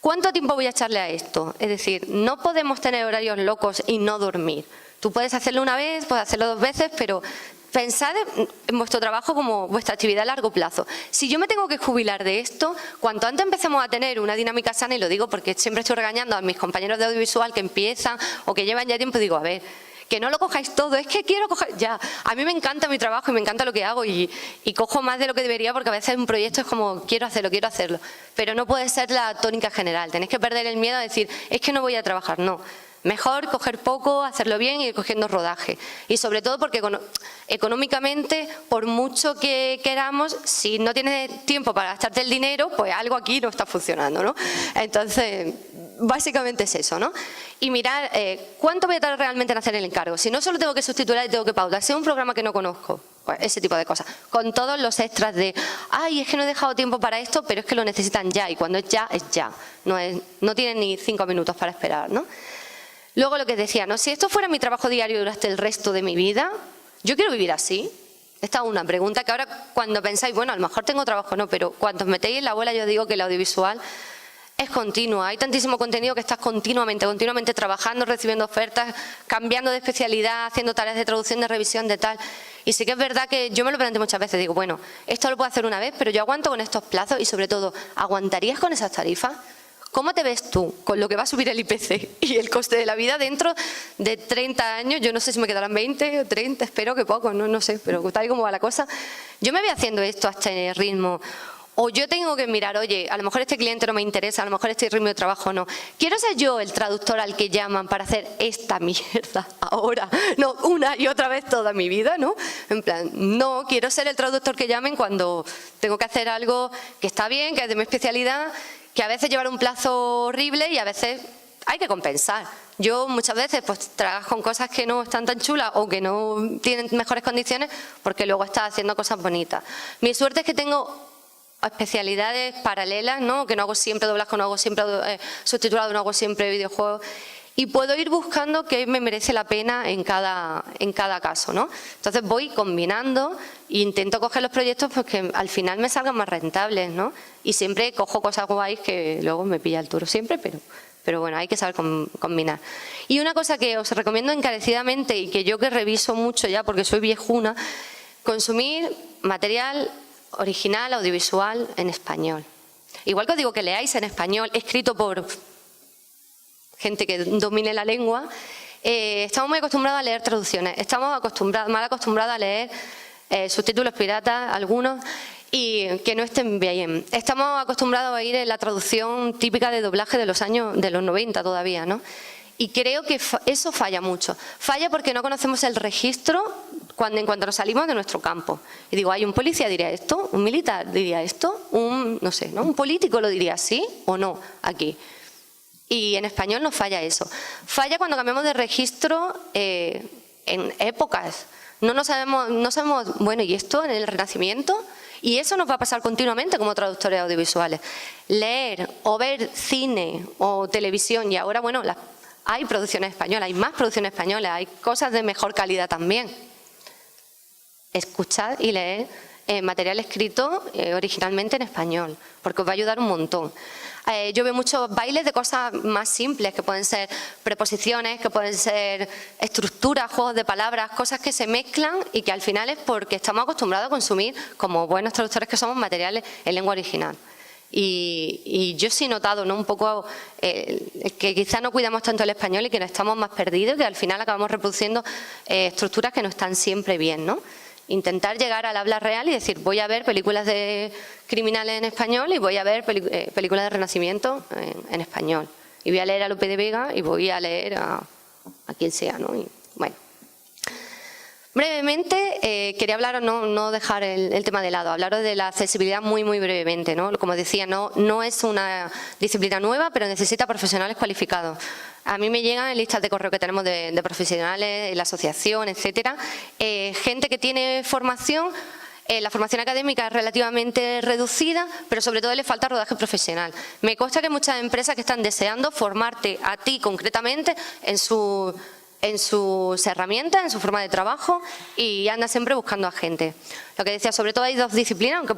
Speaker 2: ¿Cuánto tiempo voy a echarle a esto? Es decir, no podemos tener horarios locos y no dormir. Tú puedes hacerlo una vez, puedes hacerlo 2 veces, pero pensad en vuestro trabajo como vuestra actividad a largo plazo. Si yo me tengo que jubilar de esto, cuanto antes empecemos a tener una dinámica sana, y lo digo porque siempre estoy regañando a mis compañeros de audiovisual que empiezan o que llevan ya tiempo, digo, a ver, que no lo cojáis todo, es que quiero coger, ya, a mí me encanta mi trabajo y me encanta lo que hago y cojo más de lo que debería porque a veces un proyecto es como, quiero hacerlo, pero no puede ser la tónica general, tenéis que perder el miedo a decir, es que no voy a trabajar, no. Mejor coger poco, hacerlo bien y ir cogiendo rodaje. Y sobre todo porque económicamente, por mucho que queramos, si no tienes tiempo para gastarte el dinero, pues algo aquí no está funcionando, ¿no? Entonces, básicamente es eso, ¿no? Y mirar cuánto voy a tardar realmente en hacer el encargo. Si no solo tengo que sustituir y tengo que pautar, si es un programa que no conozco, pues ese tipo de cosas. Con todos los extras de, ay, es que no he dejado tiempo para esto, pero es que lo necesitan ya. Y cuando es ya, es ya. No tienen ni 5 minutos para esperar, ¿no? Luego lo que decía, ¿no? Si esto fuera mi trabajo diario durante el resto de mi vida, ¿yo quiero vivir así? Esta es una pregunta que ahora cuando pensáis, bueno, a lo mejor tengo trabajo, no, pero cuando os metéis en la bola yo digo que el audiovisual es continuo. Hay tantísimo contenido que estás continuamente trabajando, recibiendo ofertas, cambiando de especialidad, haciendo tareas de traducción, de revisión, de tal. Y sí que es verdad que yo me lo planteo muchas veces, digo, bueno, esto lo puedo hacer una vez, pero yo aguanto con estos plazos y sobre todo, ¿aguantarías con esas tarifas? ¿Cómo te ves tú con lo que va a subir el IPC y el coste de la vida dentro de 30 años? Yo no sé si me quedarán 20 o 30, espero que poco, no sé, pero tal y como va la cosa. Yo me voy haciendo esto a este ritmo. O yo tengo que mirar, oye, a lo mejor este cliente no me interesa, a lo mejor este ritmo de trabajo no. ¿Quiero ser yo el traductor al que llaman para hacer esta mierda ahora? No, una y otra vez toda mi vida, ¿no? En plan, no, quiero ser el traductor que llamen cuando tengo que hacer algo que está bien, que es de mi especialidad, que a veces llevará un plazo horrible y a veces hay que compensar. Yo muchas veces pues trabajo con cosas que no están tan chulas o que no tienen mejores condiciones porque luego estás haciendo cosas bonitas. Mi suerte es que tengo especialidades paralelas, ¿no? Que no hago siempre doblaje, no hago siempre subtitulado, no hago siempre videojuegos. Y puedo ir buscando qué me merece la pena en cada caso, ¿no? Entonces voy combinando e intento coger los proyectos pues que al final me salgan más rentables, ¿no? Y siempre cojo cosas guays que luego me pilla el toro siempre, pero bueno, hay que saber combinar. Y una cosa que os recomiendo encarecidamente y que yo que reviso mucho ya porque soy viejuna, consumir material original, audiovisual en español. Igual que os digo que leáis en español, escrito por gente que domine la lengua, estamos muy acostumbrados a leer traducciones, estamos mal acostumbrados a leer subtítulos piratas, algunos, y que no estén bien. Estamos acostumbrados a ir en la traducción típica de doblaje de los 90 todavía, ¿no? Y creo que eso falla mucho. Falla porque no conocemos el registro en cuanto nos salimos de nuestro campo. Y digo, ¿hay un policía diría esto? ¿Un militar diría esto? No sé, ¿no? ¿Un político lo diría así o no aquí? Y en español nos falla eso. Falla cuando cambiamos de registro en épocas. No sabemos, bueno, ¿y esto en el Renacimiento? Y eso nos va a pasar continuamente como traductores audiovisuales. Leer o ver cine o televisión, y ahora, bueno, hay producciones españolas, hay más producciones españolas, hay cosas de mejor calidad también. Escuchad y leer material escrito originalmente en español, porque os va a ayudar un montón. Yo veo muchos bailes de cosas más simples, que pueden ser preposiciones, que pueden ser estructuras, juegos de palabras, cosas que se mezclan y que al final es porque estamos acostumbrados a consumir, como buenos traductores que somos, materiales en lengua original. Y yo sí he notado, ¿no? Un poco que quizás no cuidamos tanto el español y que nos estamos más perdidos, que al final acabamos reproduciendo estructuras que no están siempre bien, ¿no? Intentar llegar al habla real y decir, voy a ver películas de criminales en español y voy a ver películas de Renacimiento en español. Y voy a leer a Lope de Vega y voy a leer a quien sea, ¿no? Y, bueno. Brevemente, quería hablaros, no dejar el tema de lado, hablaros de la accesibilidad muy brevemente, ¿no? Como decía, no es una disciplina nueva, pero necesita profesionales cualificados. A mí me llegan en listas de correo que tenemos de profesionales, en la asociación, etcétera, gente que tiene formación. La formación académica es relativamente reducida, pero sobre todo le falta rodaje profesional. Me consta que hay muchas empresas que están deseando formarte a ti concretamente en sus herramientas, en su forma de trabajo, y anda siempre buscando a gente. Lo que decía, sobre todo hay dos disciplinas, aunque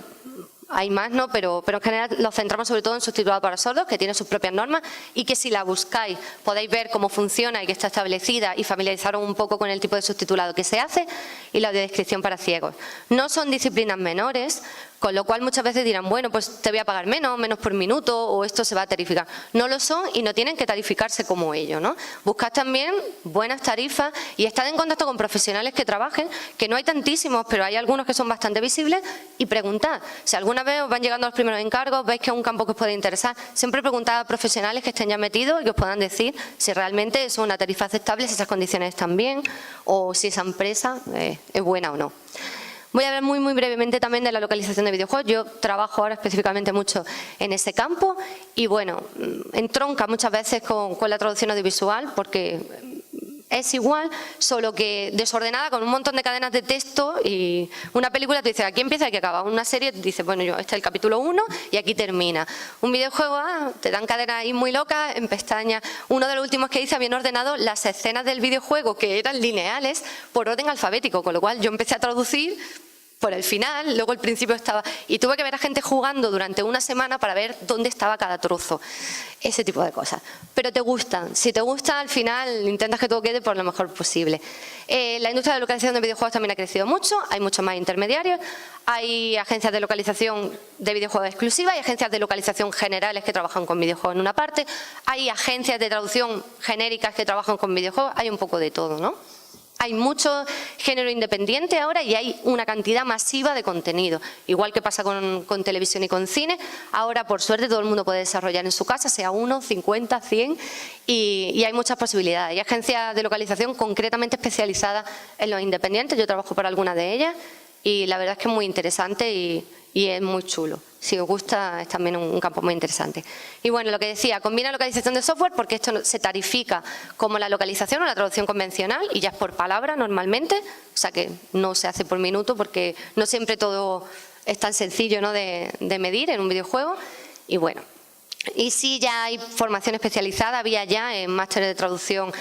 Speaker 2: hay más, ¿no? Pero en general los centramos sobre todo en subtitulado para sordos, que tiene sus propias normas y que si la buscáis podéis ver cómo funciona y que está establecida y familiarizaros un poco con el tipo de subtitulado que se hace, y la de descripción para ciegos. No son disciplinas menores, con lo cual muchas veces dirán, bueno, pues te voy a pagar menos por minuto, o esto se va a tarificar. No lo son y no tienen que tarificarse como ello, ¿no? Buscad también buenas tarifas y estad en contacto con profesionales que trabajen, que no hay tantísimos, pero hay algunos que son bastante visibles, y preguntad. Si alguna vez os van llegando los primeros encargos, veis que es un campo que os puede interesar, siempre preguntad a profesionales que estén ya metidos y que os puedan decir si realmente es una tarifa aceptable, si esas condiciones están bien, o si esa empresa es buena o no. Voy a hablar muy brevemente también de la localización de videojuegos. Yo trabajo ahora específicamente mucho en ese campo y bueno, entronca muchas veces con la traducción audiovisual porque es igual, solo que desordenada, con un montón de cadenas de texto, y una película te dice aquí empieza y aquí acaba. Una serie te dice, bueno, este es el capítulo 1 y aquí termina. Un videojuego, te dan cadenas ahí muy locas, en pestañas. Uno de los últimos que hice, habían ordenado las escenas del videojuego, que eran lineales, por orden alfabético, con lo cual yo empecé a traducir por el final, luego el principio estaba, y tuve que ver a gente jugando durante una semana para ver dónde estaba cada trozo, ese tipo de cosas. Pero te gustan, si te gusta, al final intentas que todo quede por lo mejor posible. La industria de localización de videojuegos también ha crecido mucho, hay muchos más intermediarios, hay agencias de localización de videojuegos exclusivas, hay agencias de localización generales que trabajan con videojuegos en una parte, hay agencias de traducción genéricas que trabajan con videojuegos, hay un poco de todo, ¿no? Hay mucho género independiente ahora y hay una cantidad masiva de contenido. Igual que pasa con televisión y con cine, ahora por suerte todo el mundo puede desarrollar en su casa, sea 1, 50, 100, y hay muchas posibilidades. Hay agencias de localización concretamente especializadas en los independientes, yo trabajo para alguna de ellas y la verdad es que es muy interesante y es muy chulo. Si os gusta, es también un campo muy interesante. Y bueno, lo que decía, combina localización de software porque esto se tarifica como la localización o la traducción convencional y ya es por palabra normalmente, o sea que no se hace por minuto porque no siempre todo es tan sencillo, ¿no?, de medir en un videojuego. Y bueno, y sí, ya hay formación especializada, había ya en máster de traducción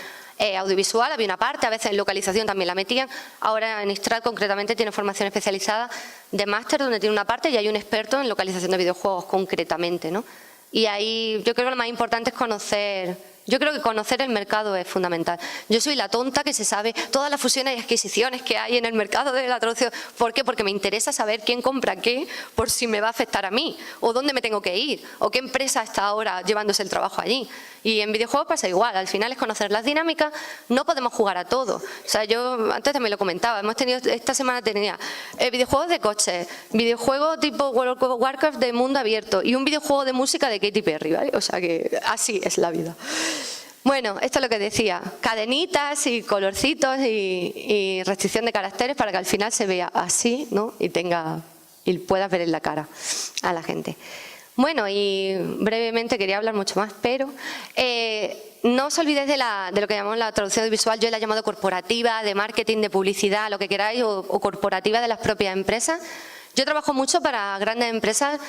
Speaker 2: audiovisual, había una parte, a veces en localización también la metían. Ahora en Istrat concretamente tiene formación especializada de máster donde tiene una parte y hay un experto en localización de videojuegos concretamente, ¿no? Y ahí yo creo que lo más importante es conocer. Yo creo que conocer el mercado es fundamental. Yo soy la tonta que se sabe todas las fusiones y adquisiciones que hay en el mercado de la traducción. ¿Por qué? Porque me interesa saber quién compra qué, por si me va a afectar a mí, o dónde me tengo que ir, o qué empresa está ahora llevándose el trabajo allí. Y en videojuegos pasa igual, al final es conocer las dinámicas, no podemos jugar a todo. O sea, yo antes también lo comentaba, esta semana tenía videojuegos de coches, videojuegos tipo World of Warcraft de mundo abierto y un videojuego de música de Katy Perry, ¿vale? O sea que así es la vida. Bueno, esto es lo que decía, cadenitas y colorcitos y restricción de caracteres para que al final se vea así, ¿no? Y puedas ver en la cara a la gente. Bueno, y brevemente quería hablar mucho más, pero no os olvidéis de lo que llamamos la traducción audiovisual. Yo la he llamado corporativa, de marketing, de publicidad, lo que queráis, o corporativa de las propias empresas. Yo trabajo mucho para grandes empresas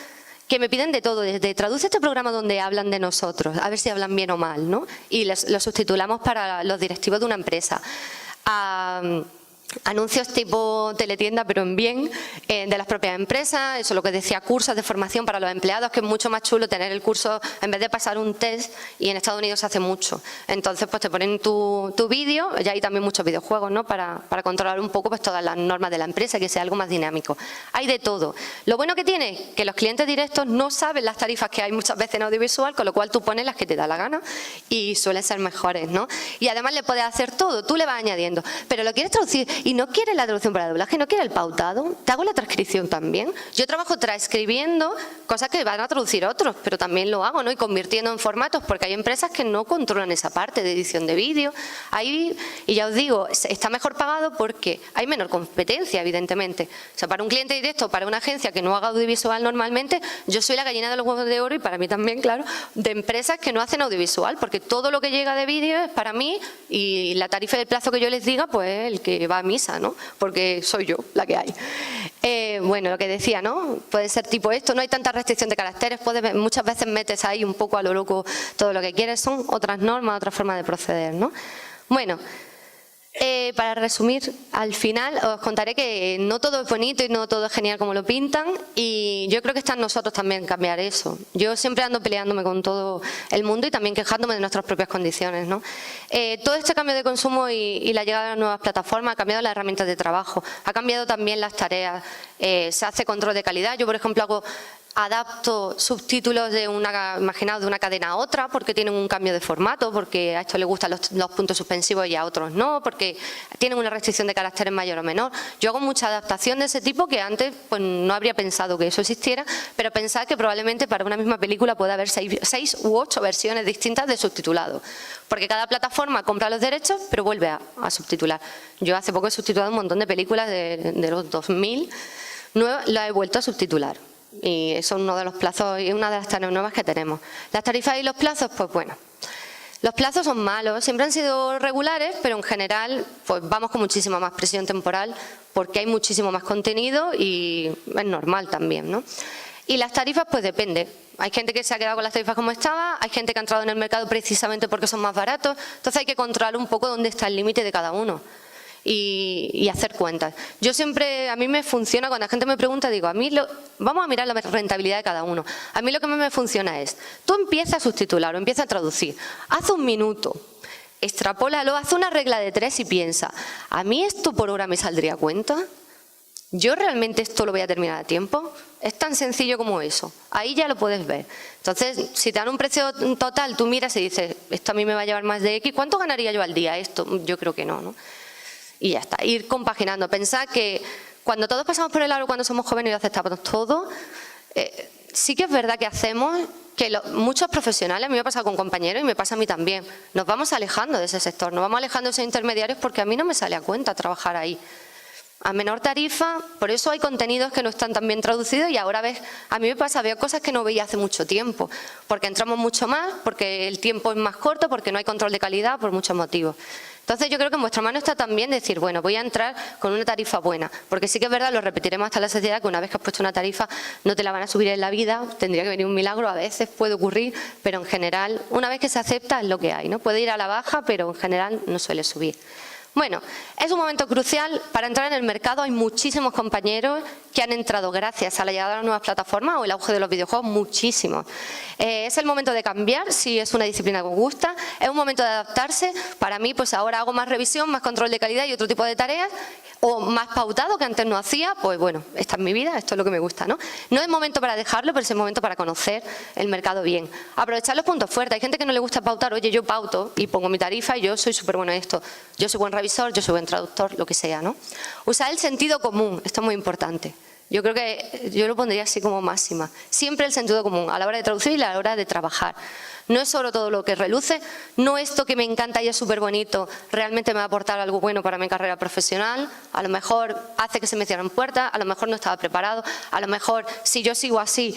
Speaker 2: que me piden de todo, desde traduce este programa donde hablan de nosotros, a ver si hablan bien o mal, ¿no? Y lo subtitulamos para los directivos de una empresa. Anuncios tipo teletienda, pero en bien, de las propias empresas, eso lo que decía, cursos de formación para los empleados, que es mucho más chulo tener el curso en vez de pasar un test, y en Estados Unidos se hace mucho. Entonces, pues te ponen tu vídeo, ya hay también muchos videojuegos, ¿no?, para controlar un poco pues todas las normas de la empresa, que sea algo más dinámico. Hay de todo. Lo bueno que tiene, que los clientes directos no saben las tarifas que hay muchas veces en audiovisual, con lo cual tú pones las que te da la gana y suelen ser mejores, ¿no? Y además le puedes hacer todo, tú le vas añadiendo, pero lo quieres traducir y no quiere la traducción para doblaje, no quiere el pautado, te hago la transcripción también. Yo trabajo transcribiendo cosas que van a traducir otros, pero también lo hago, ¿no? Y convirtiendo en formatos, porque hay empresas que no controlan esa parte de edición de vídeo. Ahí, y ya os digo, está mejor pagado porque hay menor competencia, evidentemente. O sea, para un cliente directo, para una agencia que no haga audiovisual normalmente, yo soy la gallina de los huevos de oro y para mí también, claro, de empresas que no hacen audiovisual, porque todo lo que llega de vídeo es para mí y la tarifa del plazo que yo les diga, pues el que va a misa, ¿no? Porque soy yo la que hay. Bueno, lo que decía, ¿no? Puede ser tipo esto, no hay tanta restricción de caracteres, muchas veces metes ahí un poco a lo loco todo lo que quieres, son otras normas, otras formas de proceder, ¿no? Bueno, para resumir, al final os contaré que no todo es bonito y no todo es genial como lo pintan y yo creo que está en nosotros también cambiar eso. Yo siempre ando peleándome con todo el mundo y también quejándome de nuestras propias condiciones, ¿no? Todo este cambio de consumo y la llegada de las nuevas plataformas ha cambiado las herramientas de trabajo, ha cambiado también las tareas, se hace control de calidad. Yo, por ejemplo, adapto subtítulos de imaginaos, de una cadena a otra porque tienen un cambio de formato, porque a esto le gustan los puntos suspensivos y a otros no, porque tienen una restricción de caracteres mayor o menor. Yo hago mucha adaptación de ese tipo que antes pues, no habría pensado que eso existiera, pero pensad que probablemente para una misma película puede haber 6 u 8 versiones distintas de subtitulado, porque cada plataforma compra los derechos pero vuelve a subtitular. Yo hace poco he subtitulado un montón de películas de los 2000, las he vuelto a subtitular. Y eso es uno de los plazos y una de las tareas nuevas que tenemos. Las tarifas y los plazos, pues bueno, los plazos son malos, siempre han sido regulares, pero en general pues vamos con muchísima más presión temporal porque hay muchísimo más contenido y es normal también, ¿no? Y las tarifas pues depende. Hay gente que se ha quedado con las tarifas como estaba, hay gente que ha entrado en el mercado precisamente porque son más baratos, entonces hay que controlar un poco dónde está el límite de cada uno. Y hacer cuentas. Yo siempre, a mí me funciona, cuando la gente me pregunta, digo, vamos a mirar la rentabilidad de cada uno. A mí lo que más me funciona es, tú empiezas a subtitular o empiezas a traducir, haz un minuto, extrapólalo, haz una regla de 3 y piensa, ¿a mí esto por hora me saldría a cuenta? ¿Yo realmente esto lo voy a terminar a tiempo? Es tan sencillo como eso. Ahí ya lo puedes ver. Entonces, si te dan un precio total, tú miras y dices, esto a mí me va a llevar más de X, ¿cuánto ganaría yo al día esto? Yo creo que no, ¿no? Y ya está, ir compaginando. Pensad que cuando todos pasamos por el aro, cuando somos jóvenes y aceptamos todo, sí que es verdad que hacemos que muchos profesionales, a mí me ha pasado con compañeros y me pasa a mí también, nos vamos alejando de ese sector, nos vamos alejando de esos intermediarios porque a mí no me sale a cuenta trabajar ahí. A menor tarifa, por eso hay contenidos que no están tan bien traducidos y ahora a mí me pasa, veo cosas que no veía hace mucho tiempo, porque entramos mucho más, porque el tiempo es más corto, porque no hay control de calidad, por muchos motivos. Entonces yo creo que en vuestra mano está también decir, bueno, voy a entrar con una tarifa buena, porque sí que es verdad, lo repetiremos hasta la saciedad, que una vez que has puesto una tarifa no te la van a subir en la vida, tendría que venir un milagro, a veces puede ocurrir, pero en general, una vez que se acepta es lo que hay, ¿no? Puede ir a la baja, pero en general no suele subir. Bueno, es un momento crucial para entrar en el mercado. Hay muchísimos compañeros que han entrado gracias a la llegada de las nuevas plataformas o el auge de los videojuegos, muchísimos. Es el momento de cambiar, si es una disciplina que os gusta, es un momento de adaptarse. Para mí, pues ahora hago más revisión, más control de calidad y otro tipo de tareas, o más pautado que antes no hacía, pues bueno, esta es mi vida, esto es lo que me gusta, ¿no? No es momento para dejarlo, pero es el momento para conocer el mercado bien. Aprovechar los puntos fuertes. Hay gente que no le gusta pautar, oye, yo pauto y pongo mi tarifa y yo soy súper bueno en esto. Yo soy buen revisor, yo soy buen traductor, lo que sea, ¿no? Usar el sentido común, esto es muy importante. Yo creo que yo lo pondría así como máxima. Siempre el sentido común a la hora de traducir y a la hora de trabajar. No es solo todo lo que reluce, no esto que me encanta y es súper bonito, realmente me va a aportar algo bueno para mi carrera profesional, a lo mejor hace que se me cierren puertas, a lo mejor no estaba preparado, a lo mejor si yo sigo así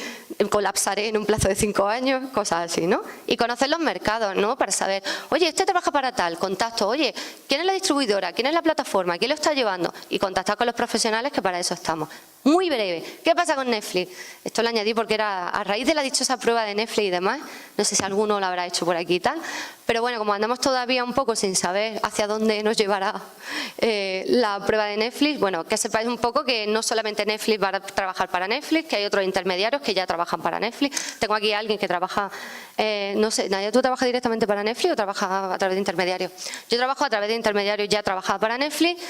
Speaker 2: colapsaré en un plazo de 5 años, cosas así, ¿no? Y conocer los mercados, ¿no? Para saber, oye, este trabaja para tal, contacto, oye, ¿quién es la distribuidora? ¿Quién es la plataforma? ¿Quién lo está llevando? Y contactar con los profesionales que para eso estamos. Muy breve. ¿Qué pasa con Netflix? Esto lo añadí porque era a raíz de la dichosa prueba de Netflix y demás. No sé si alguno lo habrá hecho por aquí y tal. Pero bueno, como andamos todavía un poco sin saber hacia dónde nos llevará la prueba de Netflix, bueno, que sepáis un poco que no solamente Netflix va a trabajar para Netflix, que hay otros intermediarios que ya trabajan para Netflix. Tengo aquí a alguien que trabaja, no sé, Nadia, ¿tú trabajas directamente para Netflix o trabajas a través de intermediarios? Yo trabajo a través de intermediarios, ya trabajaba para Netflix.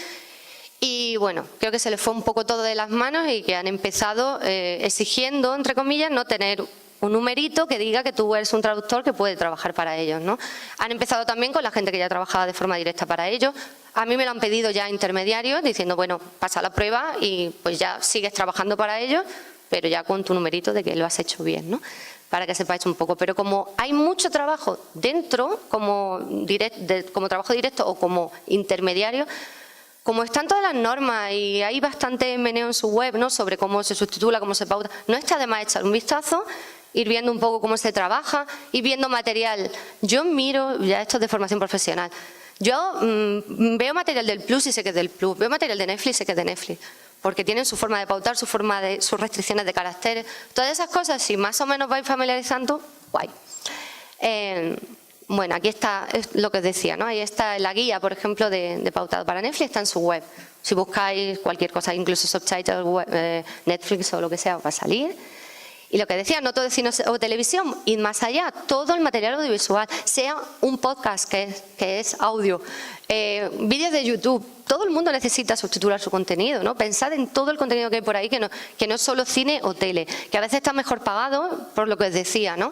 Speaker 2: Y bueno, creo que se les fue un poco todo de las manos y que han empezado exigiendo, entre comillas, no tener un numerito que diga que tú eres un traductor que puede trabajar para ellos, ¿no? Han empezado también con la gente que ya trabajaba de forma directa para ellos. A mí me lo han pedido ya intermediarios, diciendo, bueno, pasa la prueba y pues ya sigues trabajando para ellos, pero ya con tu numerito de que lo has hecho bien, ¿no? Para que sepáis un poco. Pero como hay mucho trabajo dentro, como trabajo directo o como intermediario, como están todas las normas y hay bastante meneo en su web, ¿no?, sobre cómo se subtitula, cómo se pauta, no está de más echar un vistazo, ir viendo un poco cómo se trabaja, ir viendo material. Yo miro, ya esto es de formación profesional, yo veo material del Plus y sé que es del Plus, veo material de Netflix y sé que es de Netflix, porque tienen su forma de pautar, sus restricciones de caracteres, todas esas cosas, si más o menos vais familiarizando, guay. Bueno, aquí está lo que os decía, ¿no? Ahí está la guía, por ejemplo, de pautado para Netflix, está en su web. Si buscáis cualquier cosa, incluso subtitles, Netflix o lo que sea, os va a salir. Y lo que decía, no todo es cine o televisión, y más allá, todo el material audiovisual, sea un podcast que es audio, vídeos de YouTube, todo el mundo necesita subtitular su contenido, ¿no? Pensad en todo el contenido que hay por ahí, que no es solo cine o tele, que a veces está mejor pagado, por lo que os decía, ¿no?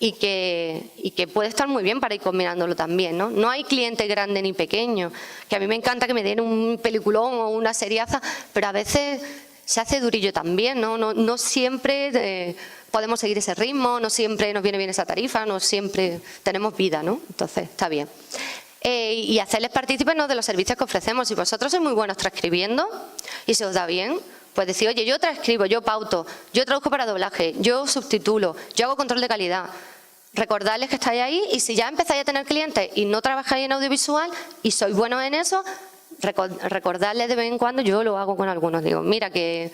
Speaker 2: Y que puede estar muy bien para ir combinándolo también, ¿no? No hay cliente grande ni pequeño, que a mí me encanta que me den un peliculón o una seriaza, pero a veces se hace durillo también, ¿no? No siempre podemos seguir ese ritmo, no siempre nos viene bien esa tarifa, no siempre tenemos vida, ¿no? Entonces, está bien. Y hacerles partícipes, ¿no?, de los servicios que ofrecemos. Si vosotros sois muy buenos transcribiendo y se os da bien, pues decir, oye, yo transcribo, yo pauto, yo traduzco para doblaje, yo subtitulo, yo hago control de calidad. Recordarles que estáis ahí y si ya empezáis a tener clientes y no trabajáis en audiovisual y sois buenos en eso, recordarles de vez en cuando, yo lo hago con algunos, digo, mira que,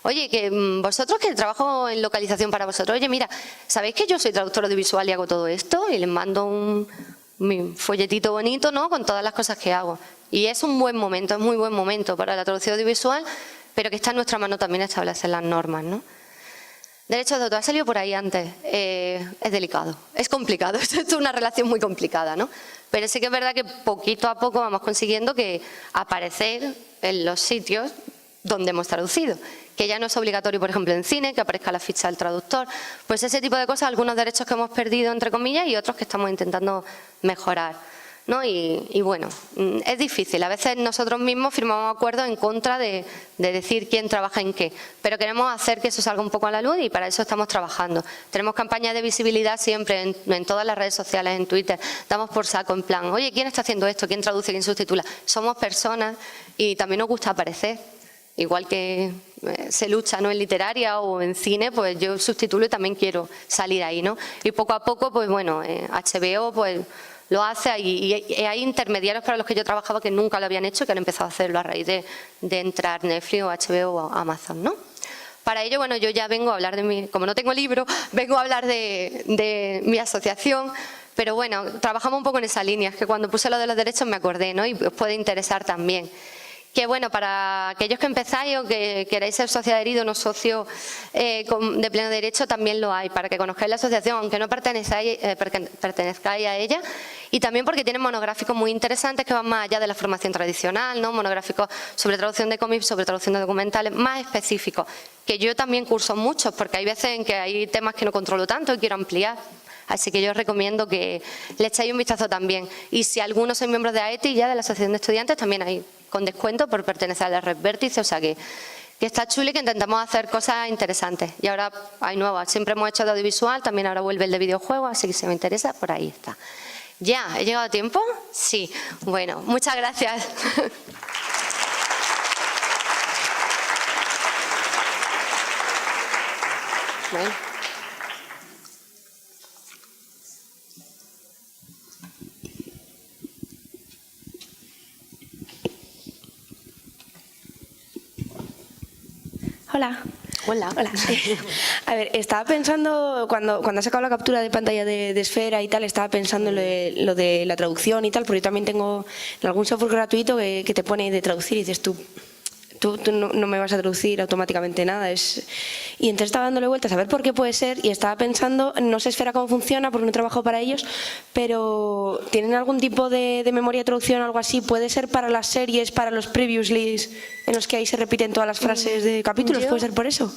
Speaker 2: oye, que vosotros que trabajo en localización para vosotros, oye, mira, ¿sabéis que yo soy traductor audiovisual y hago todo esto? Y les mando mi folletito bonito, ¿no?, con todas las cosas que hago. Y es un buen momento, es muy buen momento para la traducción audiovisual, pero que está en nuestra mano también establecer las normas, ¿no? Derecho de autor, ha salido por ahí antes, es delicado, es complicado, esto es una relación muy complicada, ¿no? Pero sí que es verdad que poquito a poco vamos consiguiendo que aparecer en los sitios donde hemos traducido, que ya no es obligatorio, por ejemplo, en cine, que aparezca la ficha del traductor, pues ese tipo de cosas, algunos derechos que hemos perdido, entre comillas, y otros que estamos intentando mejorar, ¿no? Y bueno, es difícil. A veces nosotros mismos firmamos acuerdos en contra de decir quién trabaja en qué, pero queremos hacer que eso salga un poco a la luz y para eso estamos trabajando. Tenemos campañas de visibilidad siempre en todas las redes sociales, en Twitter, damos por saco en plan, oye, ¿quién está haciendo esto? ¿Quién traduce? ¿Quién subtitula? Somos personas y también nos gusta aparecer. Igual que se lucha, ¿no?, en literaria o en cine, pues yo subtitulo y también quiero salir ahí, ¿no? Y poco a poco, pues bueno, HBO, pues lo hace y hay intermediarios para los que yo trabajaba que nunca lo habían hecho, que han empezado a hacerlo a raíz de entrar Netflix o HBO o Amazon, ¿no? Para ello, bueno, yo ya vengo a hablar de mi, como no tengo libro, vengo a hablar de mi asociación, pero bueno, trabajamos un poco en esa línea, es que cuando puse lo de los derechos me acordé, ¿no? Y os puede interesar también. Que bueno, para aquellos que empezáis o que queráis ser socio adherido, no socio de pleno derecho, también lo hay, para que conozcáis la asociación, aunque no pertenezcáis a ella, y también porque tienen monográficos muy interesantes que van más allá de la formación tradicional, ¿no? Monográficos sobre traducción de cómics, sobre traducción de documentales, más específicos, que yo también curso muchos, porque hay veces en que hay temas que no controlo tanto y quiero ampliar. Así que yo os recomiendo que le echéis un vistazo también. Y si algunos sois miembros de AETI, ya de la Asociación de Estudiantes, también hay con descuento por pertenecer a la red Vértice, o sea que está chulo y que intentamos hacer cosas interesantes. Y ahora hay nuevas, siempre hemos hecho de audiovisual, también ahora vuelve el de videojuegos, así que si me interesa, por ahí está. ¿Ya? ¿He llegado a tiempo? Sí. Bueno, muchas gracias. Bueno.
Speaker 3: Hola.
Speaker 2: Hola.
Speaker 3: Hola. A ver, estaba pensando, cuando has sacado la captura de pantalla de Esfera y tal, estaba pensando en lo de la traducción y tal, porque yo también tengo en algún software gratuito que te pone de traducir y dices tú no me vas a traducir automáticamente nada. Y entonces estaba dándole vueltas a ver por qué puede ser y estaba pensando, no sé Esfera cómo funciona porque no trabajo para ellos, pero ¿tienen algún tipo de memoria de traducción o algo así? ¿Puede ser para las series, para los previously en los que ahí se repiten todas las frases de capítulos? ¿Puede ser por eso?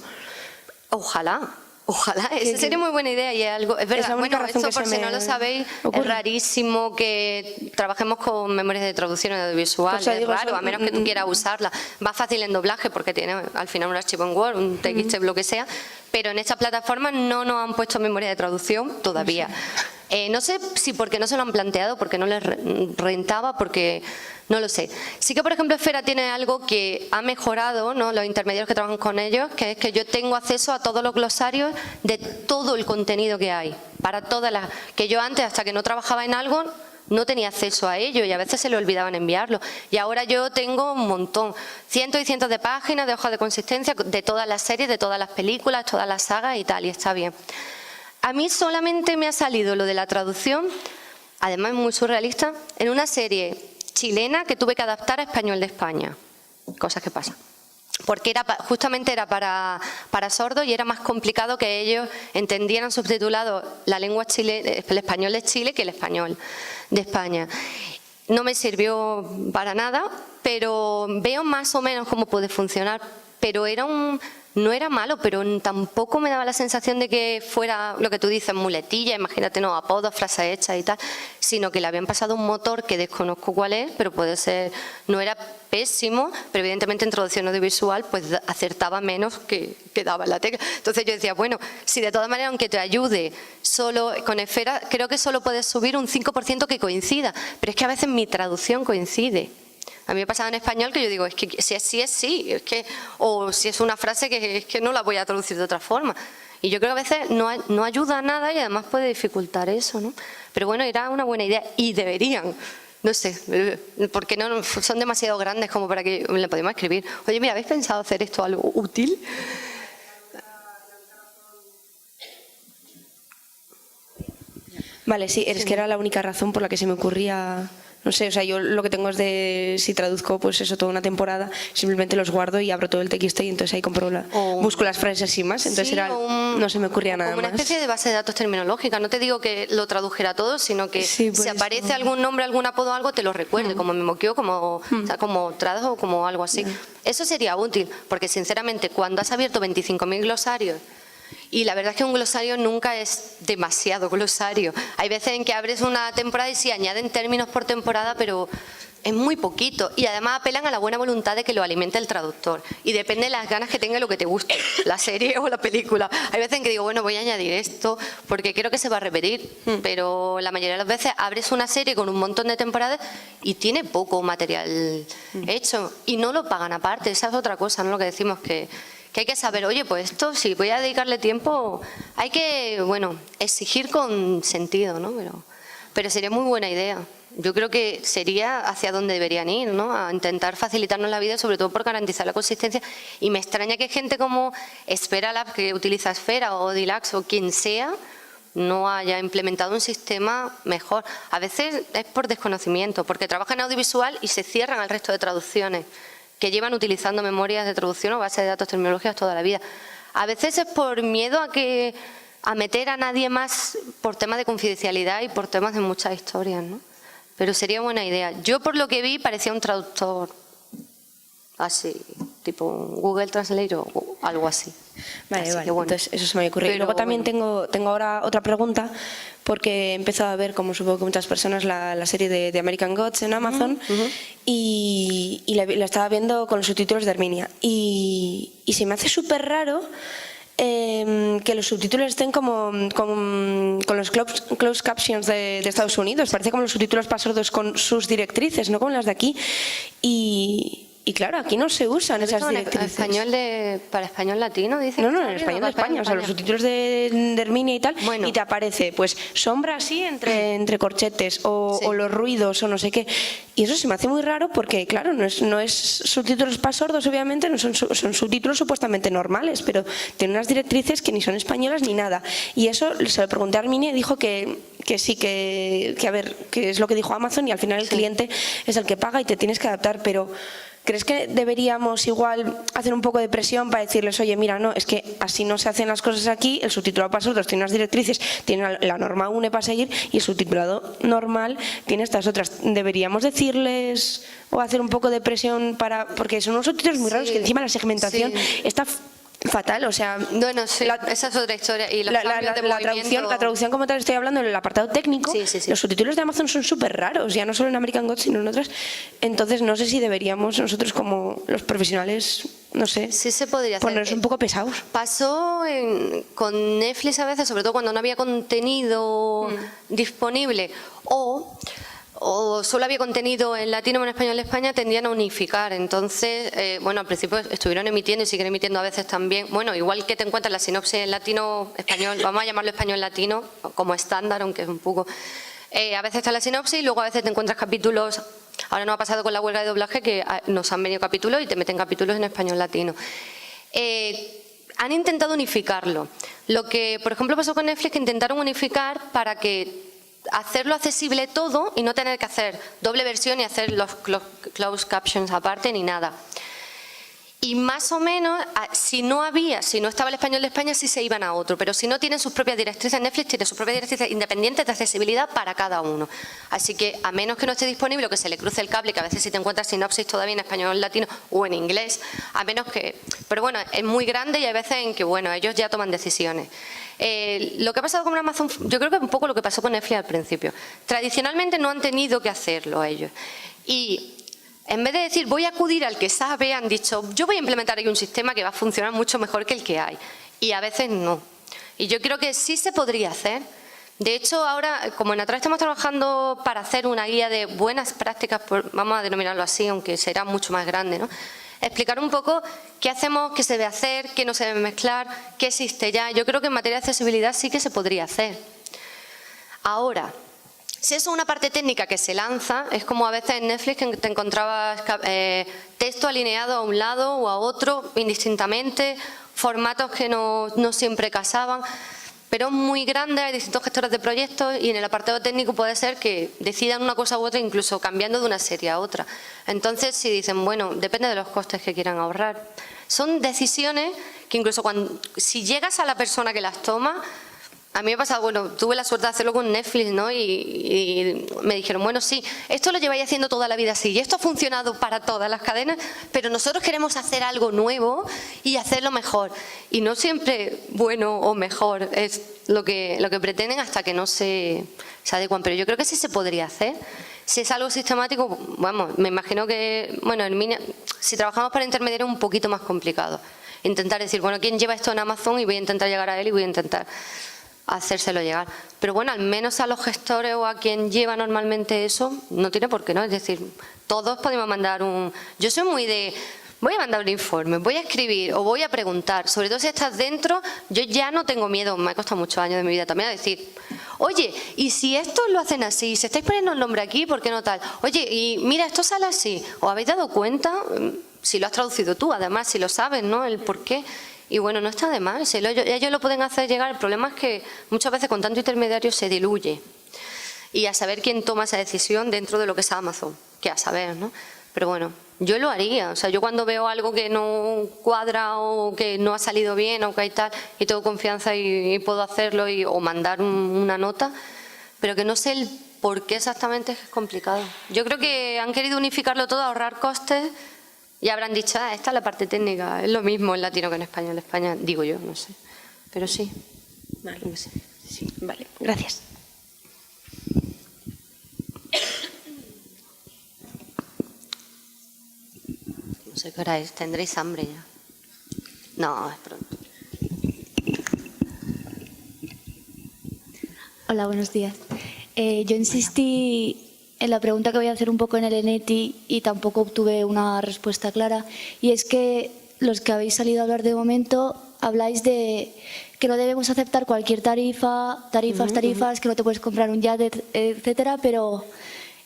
Speaker 2: Ojalá. Ojalá, esa sería muy buena idea y es algo, es verdad,
Speaker 3: la única
Speaker 2: bueno,
Speaker 3: razón
Speaker 2: esto
Speaker 3: que
Speaker 2: por
Speaker 3: se
Speaker 2: si no
Speaker 3: me
Speaker 2: lo sabéis,
Speaker 3: ocurre.
Speaker 2: es rarísimo que trabajemos con memorias de traducción audiovisual,
Speaker 3: O sea,
Speaker 2: es
Speaker 3: digo,
Speaker 2: raro,
Speaker 3: son-
Speaker 2: a menos que tú quieras usarla. Va fácil en doblaje porque tiene al final un archivo en Word, un TXT, lo que sea, pero en esta plataforma no nos han puesto memoria de traducción todavía. No sé si porque no se lo han planteado, porque no les rentaba, porque no lo sé. Sí que, por ejemplo, Esfera tiene algo que ha mejorado, ¿no?, los intermediarios que trabajan con ellos, que es que yo tengo acceso a todos los glosarios de todo el contenido que hay, para todas las... que yo antes, hasta que no trabajaba en algo, no tenía acceso a ello y a veces se le olvidaban enviarlo. Y ahora yo tengo un montón, cientos y cientos de páginas de hojas de consistencia de todas las series, de todas las películas, todas las sagas y tal, y está bien. A mí solamente me ha salido lo de la traducción, además es muy surrealista, en una serie chilena que tuve que adaptar a español de España. Cosas que pasan. Porque justamente era para sordos y era más complicado que ellos entendieran subtitulado la lengua el español de Chile que el español de España. No me sirvió para nada, pero veo más o menos cómo puede funcionar. Pero no era malo, pero tampoco me daba la sensación de que fuera lo que tú dices, muletilla, imagínate, no, apodos, frases hechas y tal, sino que le habían pasado un motor que desconozco cuál es, pero puede ser, no era pésimo, pero evidentemente en traducción audiovisual pues acertaba menos que daba en la tecla. Entonces yo decía, bueno, si de todas maneras, aunque te ayude solo con Esfera, creo que solo puedes subir un 5% que coincida, pero es que a veces mi traducción coincide. A mí me pasaba en español que yo digo, es que si es sí, es sí, es que, o si es una frase que es que no la voy a traducir de otra forma. Y yo creo que a veces no ayuda a nada y además puede dificultar eso, ¿no? Pero bueno, era una buena idea y deberían, no sé, porque no son demasiado grandes como para que le podamos escribir. Oye, mira, ¿habéis pensado hacer esto algo útil?
Speaker 3: Vale, sí, es que era la única razón por la que se me ocurría... No sé, o sea, yo lo que tengo es de, si traduzco, pues eso, toda una temporada, simplemente los guardo y abro todo el TXT y entonces ahí busco las frases y más, entonces
Speaker 2: Sí,
Speaker 3: no se me ocurría nada
Speaker 2: como una
Speaker 3: más.
Speaker 2: especie de base de datos terminológica. No te digo que lo tradujera todo, sino que
Speaker 3: Sí,
Speaker 2: si
Speaker 3: pues,
Speaker 2: aparece algún nombre, algún apodo, algo, te lo recuerde, como Memoquio, o sea, como Tradujo, como algo así. Eso sería útil, porque sinceramente, cuando has abierto 25.000 glosarios, y la verdad es que un glosario nunca es demasiado glosario. Hay veces en que abres una temporada y sí añaden términos por temporada, pero es muy poquito. Y además apelan a la buena voluntad de que lo alimente el traductor. Y depende de las ganas que tenga lo que te guste, la serie o la película. Hay veces en que digo, bueno, voy a añadir esto porque creo que se va a repetir. Pero la mayoría de las veces abres una serie con un montón de temporadas y tiene poco material hecho. Y no lo pagan aparte. Esa es otra cosa, ¿no? Lo que decimos que hay que saber, oye, pues esto, si voy a dedicarle tiempo, hay que, bueno, exigir con sentido, ¿no? Pero sería muy buena idea. Yo creo que sería hacia donde deberían ir, ¿no? A intentar facilitarnos la vida, sobre todo por garantizar la consistencia. Y me extraña que gente como Esfera Lab, que utiliza Esfera, o Dilax, o quien sea, no haya implementado un sistema mejor. A veces es por desconocimiento, porque trabajan en audiovisual y se cierran al resto de traducciones que llevan utilizando memorias de traducción o bases de datos terminológicas toda la vida. A veces es por miedo a meter a nadie más por temas de confidencialidad y por temas de muchas historias, ¿no? Pero sería buena idea. Yo por lo que vi parecía un traductor así, tipo Google Translate o algo así.
Speaker 3: Vale,
Speaker 2: así
Speaker 3: vale,
Speaker 2: bueno.
Speaker 3: entonces eso se me ocurre.
Speaker 2: Pero
Speaker 3: Y luego también
Speaker 2: bueno.
Speaker 3: tengo ahora otra pregunta, porque he empezado a ver, como supongo que muchas personas, la serie de American Gods en Amazon y la estaba viendo con los subtítulos de Arminia. Y se me hace súper raro que los subtítulos estén con los closed captions de Estados Unidos. Parece como los subtítulos para sordos con sus directrices, no como las de aquí. Y claro, aquí no se usan esas directrices.
Speaker 2: ¿Para español latino, dices?
Speaker 3: No, en español de España. O sea, los subtítulos de Herminia y tal,
Speaker 2: Bueno.
Speaker 3: y te aparece, pues, sombra así entre corchetes o los ruidos o no sé qué. Y eso se me hace muy raro porque, claro, no es subtítulos para sordos, obviamente, no son subtítulos supuestamente normales, pero tienen unas directrices que ni son españolas ni nada. Y eso se lo pregunté a Herminia y dijo que sí, que a ver, que es lo que dijo Amazon y al final el cliente es el que paga y te tienes que adaptar, pero... ¿Crees que deberíamos igual hacer un poco de presión para decirles, oye, mira, no, es que así no se hacen las cosas aquí, el subtitulado para sordos tiene unas directrices, tiene la norma UNE para seguir y el subtitulado normal tiene estas otras? ¿Deberíamos decirles o hacer un poco de presión porque son unos subtítulos muy raros que encima la segmentación está fatal, o sea...
Speaker 2: Bueno, sí, esa es otra historia. Y los cambios de movimiento...
Speaker 3: la traducción como tal, estoy hablando en el apartado técnico,
Speaker 2: sí.
Speaker 3: Los subtítulos de Amazon son súper raros, ya no solo en American Gods, sino en otras. Entonces, no sé si deberíamos nosotros como los profesionales, no sé,
Speaker 2: sí se podría hacer.
Speaker 3: Ponernos un poco pesados.
Speaker 2: Pasó con Netflix a veces, sobre todo cuando no había contenido disponible o solo había contenido en latino o en español de España, tendían a unificar. Entonces, bueno, al principio estuvieron emitiendo y siguen emitiendo a veces también. Bueno, igual que te encuentras la sinopsis en latino, español, vamos a llamarlo español latino, como estándar, aunque es un poco... a veces está la sinopsis y luego a veces te encuentras capítulos. Ahora nos ha pasado con la huelga de doblaje que nos han venido capítulos y te meten capítulos en español latino. Han intentado unificarlo. Lo que, por ejemplo, pasó con Netflix, que intentaron unificar para que hacerlo accesible todo y no tener que hacer doble versión y hacer los closed captions aparte ni nada. Y más o menos, si no estaba el español de España, sí se iban a otro. Pero si no, tienen sus propias directrices, Netflix tiene sus propias directrices independientes de accesibilidad para cada uno. Así que, a menos que no esté disponible o que se le cruce el cable, que a veces si te encuentras sinopsis todavía en español latino o en inglés, a menos que... Pero bueno, es muy grande y hay veces en que, bueno, ellos ya toman decisiones. Lo que ha pasado con Amazon, yo creo que es un poco lo que pasó con Netflix al principio. Tradicionalmente no han tenido que hacerlo ellos. Y... en vez de decir, voy a acudir al que sabe, han dicho, yo voy a implementar ahí un sistema que va a funcionar mucho mejor que el que hay. Y a veces no. Y yo creo que sí se podría hacer. De hecho, ahora, como en Atrás estamos trabajando para hacer una guía de buenas prácticas, vamos a denominarlo así, aunque será mucho más grande, ¿no? Explicar un poco qué hacemos, qué se debe hacer, qué no se debe mezclar, qué existe ya. Yo creo que en materia de accesibilidad sí que se podría hacer. Ahora... si eso es una parte técnica que se lanza, es como a veces en Netflix que te encontrabas texto alineado a un lado o a otro, indistintamente, formatos que no siempre casaban, pero es muy grande, hay distintos gestores de proyectos y en el apartado técnico puede ser que decidan una cosa u otra, incluso cambiando de una serie a otra. Entonces, si dicen, bueno, depende de los costes que quieran ahorrar. Son decisiones que incluso si llegas a la persona que las toma... A mí me ha pasado, bueno, tuve la suerte de hacerlo con Netflix, ¿no? Y me dijeron, bueno, sí, esto lo lleváis haciendo toda la vida así y esto ha funcionado para todas las cadenas, pero nosotros queremos hacer algo nuevo y hacerlo mejor. Y no siempre bueno o mejor es lo que pretenden hasta que no se adecuan. Pero yo creo que sí se podría hacer. Si es algo sistemático, vamos, me imagino que, bueno, si trabajamos para intermediarios es un poquito más complicado. Intentar decir, bueno, ¿quién lleva esto en Amazon? Y voy a intentar llegar a él y voy a intentar... hacérselo llegar. Pero bueno, al menos a los gestores o a quien lleva normalmente eso, no tiene por qué, ¿no? Es decir, todos podemos mandar Yo soy muy de... voy a mandar un informe, voy a escribir o voy a preguntar. Sobre todo si estás dentro, yo ya no tengo miedo, me ha costado muchos años de mi vida también a decir, oye, y si esto lo hacen así, si estáis poniendo el nombre aquí, ¿por qué no tal? Oye, y mira, esto sale así. ¿Os habéis dado cuenta? Si lo has traducido tú, además, si lo sabes, ¿no? El por qué. Y bueno, no está de más, ellos lo pueden hacer llegar. El problema es que muchas veces con tanto intermediario se diluye. Y a saber quién toma esa decisión dentro de lo que es Amazon, que a saber, ¿no? Pero bueno, yo lo haría. O sea, yo cuando veo algo que no cuadra o que no ha salido bien o que hay tal, y tengo confianza y puedo hacerlo o mandar una nota, pero que no sé el por qué exactamente es complicado. Yo creo que han querido unificarlo todo, ahorrar costes. Y habrán dicho, esta es la parte técnica, es lo mismo en latino que en español. España, digo yo, no sé. Pero sí.
Speaker 3: Vale, sí, vale. Gracias.
Speaker 2: No sé qué hora es, tendréis hambre ya. No, es pronto.
Speaker 4: Hola, buenos días. Yo insistí en la pregunta que voy a hacer un poco en el ENETI y tampoco obtuve una respuesta clara, y es que los que habéis salido a hablar de momento habláis de que no debemos aceptar cualquier tarifas, que no te puedes comprar un yate, etcétera, pero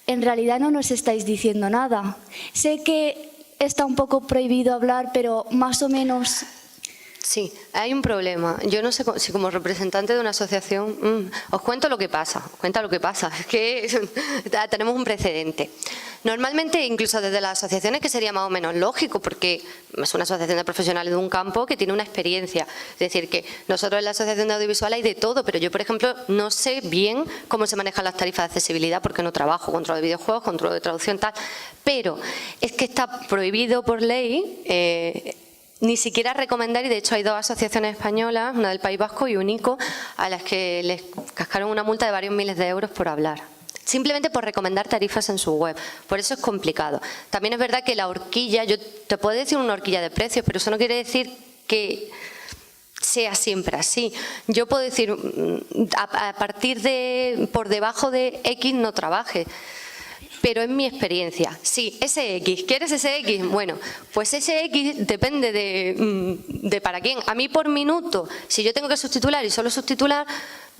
Speaker 4: en realidad no nos estáis diciendo nada. Sé que está un poco prohibido hablar, pero más o menos...
Speaker 2: Sí, hay un problema. Yo no sé si como representante de una asociación, os cuento lo que pasa, es que tenemos un precedente. Normalmente, incluso desde las asociaciones, que sería más o menos lógico, porque es una asociación de profesionales de un campo que tiene una experiencia. Es decir, que nosotros en la asociación de audiovisual hay de todo, pero yo, por ejemplo, no sé bien cómo se manejan las tarifas de accesibilidad porque no trabajo, control de videojuegos, control de traducción, tal. Pero es que está prohibido por ley ni siquiera recomendar, y de hecho hay 2 asociaciones españolas, una del País Vasco y UNICO, a las que les cascaron una multa de varios miles de euros por hablar. Simplemente por recomendar tarifas en su web. Por eso es complicado. También es verdad que la horquilla, yo te puedo decir una horquilla de precios, pero eso no quiere decir que sea siempre así. Yo puedo decir, a partir de, por debajo de X no trabaje. Pero en mi experiencia, sí, ese X, ¿quieres ese X? Bueno, pues ese X depende de para quién. A mí por minuto, si yo tengo que subtitular y solo subtitular,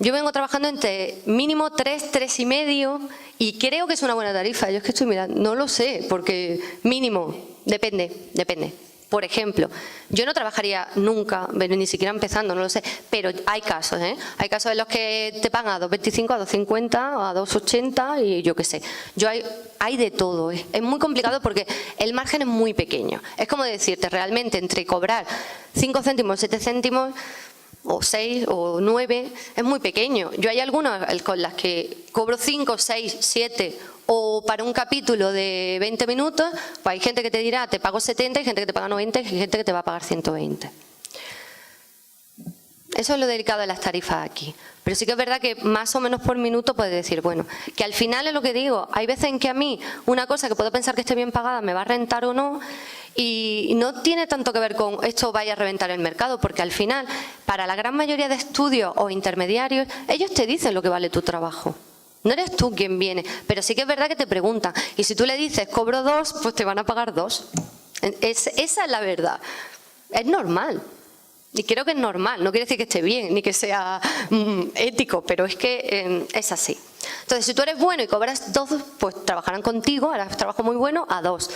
Speaker 2: yo vengo trabajando entre mínimo 3, 3,5 y creo que es una buena tarifa. Yo es que estoy mirando, no lo sé, porque mínimo, depende. Por ejemplo, yo no trabajaría nunca, ni siquiera empezando, no lo sé, pero hay casos, ¿eh? Hay casos en los que te pagan a 2,25, a 2,50, a 2,80 y yo qué sé. Hay de todo, ¿eh? Es muy complicado porque el margen es muy pequeño. Es como decirte, realmente entre cobrar 5 céntimos, 7 céntimos, o 6 o 9, es muy pequeño. Yo hay algunas con las que cobro 5, 6, 7 o para un capítulo de 20 minutos, pues hay gente que te dirá te pago 70, hay gente que te paga 90 y hay gente que te va a pagar 120. Eso es lo delicado de las tarifas aquí. Pero sí que es verdad que más o menos por minuto puedes decir, bueno, que al final es lo que digo, hay veces en que a mí una cosa que puedo pensar que esté bien pagada me va a rentar o no, y no tiene tanto que ver con esto vaya a reventar el mercado, porque al final, para la gran mayoría de estudios o intermediarios, ellos te dicen lo que vale tu trabajo. No eres tú quien viene, pero sí que es verdad que te preguntan. Y si tú le dices, cobro 2, pues te van a pagar 2. Esa es la verdad. Es normal. Y creo que es normal. No quiere decir que esté bien, ni que sea ético, pero es que es así. Entonces, si tú eres bueno y cobras 2, pues trabajarán contigo, harás trabajo muy bueno, a 2.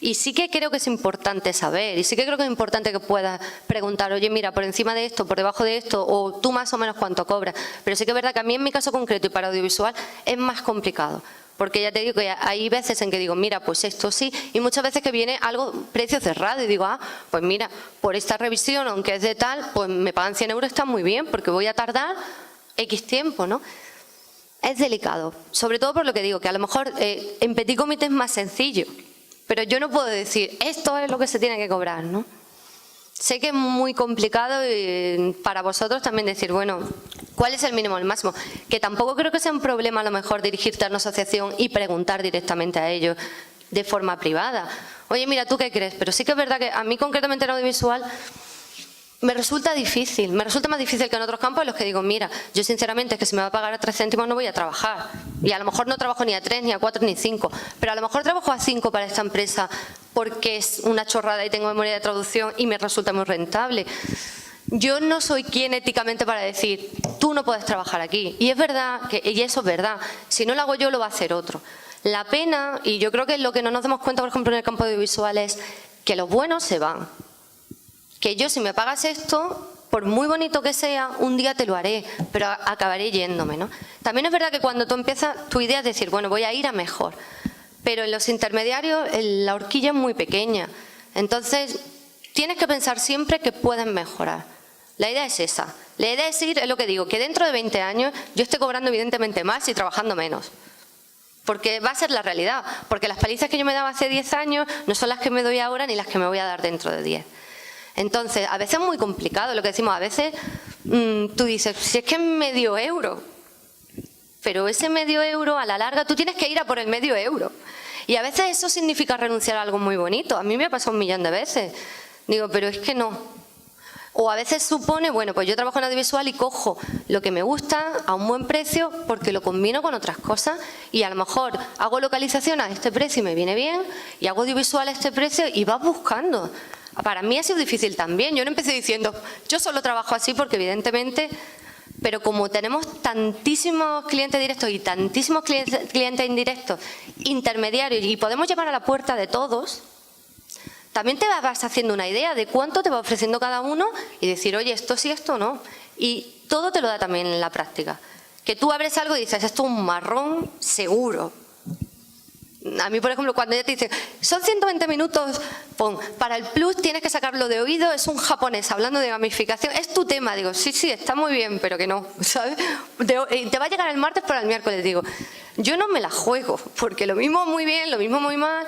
Speaker 2: Y sí que creo que es importante saber, y sí que creo que es importante que puedas preguntar, oye, mira, por encima de esto, por debajo de esto, o tú más o menos cuánto cobras. Pero sí que es verdad que a mí en mi caso concreto y para audiovisual es más complicado. Porque ya te digo que hay veces en que digo, mira, pues esto sí, y muchas veces que viene algo, precio cerrado, y digo, pues mira, por esta revisión, aunque es de tal, pues me pagan 100 euros, está muy bien, porque voy a tardar X tiempo, ¿no? Es delicado, sobre todo por lo que digo, que a lo mejor en petit comité es más sencillo. Pero yo no puedo decir, esto es lo que se tiene que cobrar, ¿no? Sé que es muy complicado para vosotros también decir, bueno, ¿cuál es el mínimo o el máximo? Que tampoco creo que sea un problema a lo mejor dirigirte a una asociación y preguntar directamente a ellos de forma privada. Oye, mira, ¿tú qué crees? Pero sí que es verdad que a mí concretamente en audiovisual me resulta difícil, me resulta más difícil que en otros campos en los que digo, mira, yo sinceramente es que si me va a pagar a 3 céntimos no voy a trabajar. Y a lo mejor no trabajo ni a 3, ni a 4, ni a 5, pero a lo mejor trabajo a 5 para esta empresa porque es una chorrada y tengo memoria de traducción y me resulta muy rentable. Yo no soy quien éticamente para decir, tú no puedes trabajar aquí. Y es verdad, y eso es verdad, si no lo hago yo lo va a hacer otro. La pena, y yo creo que lo que no nos damos cuenta, por ejemplo, en el campo audiovisual es que los buenos se van. Que yo si me pagas esto, por muy bonito que sea, un día te lo haré, pero acabaré yéndome, ¿no? También es verdad que cuando tú empiezas, tu idea es decir, bueno, voy a ir a mejor. Pero en los intermediarios la horquilla es muy pequeña. Entonces, tienes que pensar siempre que pueden mejorar. La idea es esa. La idea es ir, es lo que digo, que dentro de 20 años yo esté cobrando evidentemente más y trabajando menos. Porque va a ser la realidad. Porque las palizas que yo me daba hace 10 años no son las que me doy ahora ni las que me voy a dar dentro de 10. Entonces, a veces es muy complicado lo que decimos. A veces tú dices, si es que es medio euro. Pero ese medio euro, a la larga, tú tienes que ir a por el medio euro. Y a veces eso significa renunciar a algo muy bonito. A mí me ha pasado 1.000.000 de veces. Digo, pero es que no. O a veces supone, bueno, pues yo trabajo en audiovisual y cojo lo que me gusta a un buen precio porque lo combino con otras cosas y a lo mejor hago localización a este precio y me viene bien y hago audiovisual a este precio y vas buscando. Para mí ha sido difícil también. Yo no empecé diciendo, yo solo trabajo así porque evidentemente, pero como tenemos tantísimos clientes directos y tantísimos clientes indirectos, intermediarios, y podemos llevar a la puerta de todos, también te vas haciendo una idea de cuánto te va ofreciendo cada uno y decir, oye, esto sí, esto no. Y todo te lo da también en la práctica. Que tú abres algo y dices, esto es un marrón seguro. A mí, por ejemplo, cuando ella te dice, son 120 minutos, pon, para el plus tienes que sacarlo de oído, es un japonés hablando de gamificación, es tu tema. Digo, sí, sí, está muy bien, pero que no, ¿sabes? Te va a llegar el martes para el miércoles. Digo, yo no me la juego, porque lo mismo muy bien, lo mismo muy mal.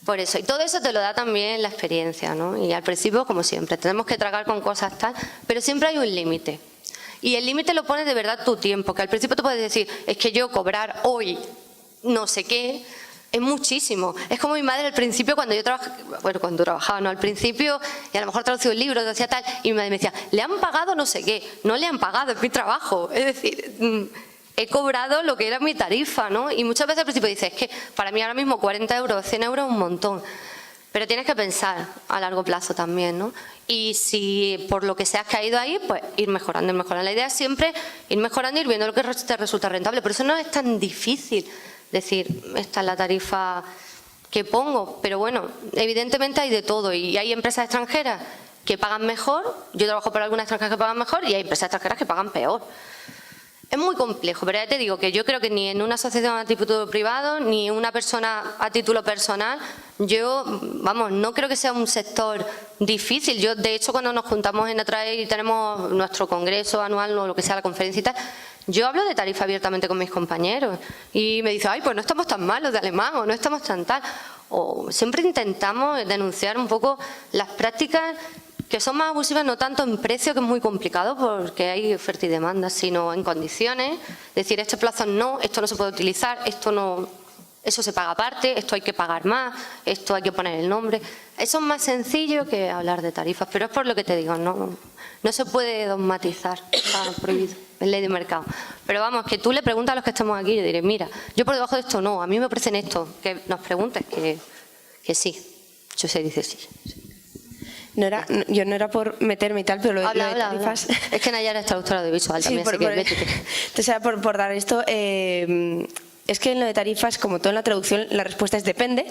Speaker 2: Por eso, y todo eso te lo da también la experiencia, ¿no? Y al principio, como siempre, tenemos que tragar con cosas tal, pero siempre hay un límite. Y el límite lo pones de verdad tu tiempo, que al principio tú puedes decir, es que yo cobrar hoy no sé qué, es muchísimo. Es como mi madre al principio cuando yo trabajaba, bueno, cuando trabajaba, no, al principio, y a lo mejor traducía un libro, decía tal, y mi madre me decía, le han pagado no sé qué, no le han pagado, es mi trabajo. Es decir, he cobrado lo que era mi tarifa, ¿no? Y muchas veces al principio dices, es que para mí ahora mismo 40 euros, 100 euros es un montón. Pero tienes que pensar a largo plazo también, ¿no? Y si por lo que sea has caído ahí, pues ir mejorando, ir mejorando. La idea es siempre ir mejorando y ir viendo lo que te resulta rentable. Por eso no es tan difícil decir, esta es la tarifa que pongo. Pero bueno, evidentemente hay de todo y hay empresas extranjeras que pagan mejor. Yo trabajo para algunas extranjeras que pagan mejor y hay empresas extranjeras que pagan peor. Es muy complejo, pero ya te digo que yo creo que ni en una asociación a título privado, ni una persona a título personal, yo, vamos, no creo que sea un sector difícil. Yo, de hecho, cuando nos juntamos en Atrae y tenemos nuestro congreso anual o lo que sea, la conferencia y tal, yo hablo de tarifa abiertamente con mis compañeros y me dicen, ay, pues no estamos tan malos de alemán o no estamos tan tal. O siempre intentamos denunciar un poco las prácticas que son más abusivas, no tanto en precio, que es muy complicado porque hay oferta y demanda, sino en condiciones. Decir, este plazo no, esto no se puede utilizar, esto no, eso se paga aparte, esto hay que pagar más, esto hay que poner el nombre. Eso es más sencillo que hablar de tarifas, pero es por lo que te digo, no se puede dogmatizar, está prohibido, es ley de mercado. Pero vamos, que tú le preguntas a los que estamos aquí, yo diré, mira, yo por debajo de esto no, a mí me ofrecen esto, que nos preguntes, que sí. Yo sé, dice sí.
Speaker 3: Yo no era por meterme y tal, pero lo de tarifas...
Speaker 2: Habla. Es que Nayara es traductora audiovisual también, así que métete.
Speaker 3: Entonces, por dar esto, es que en lo de tarifas, como todo en la traducción, la respuesta es depende.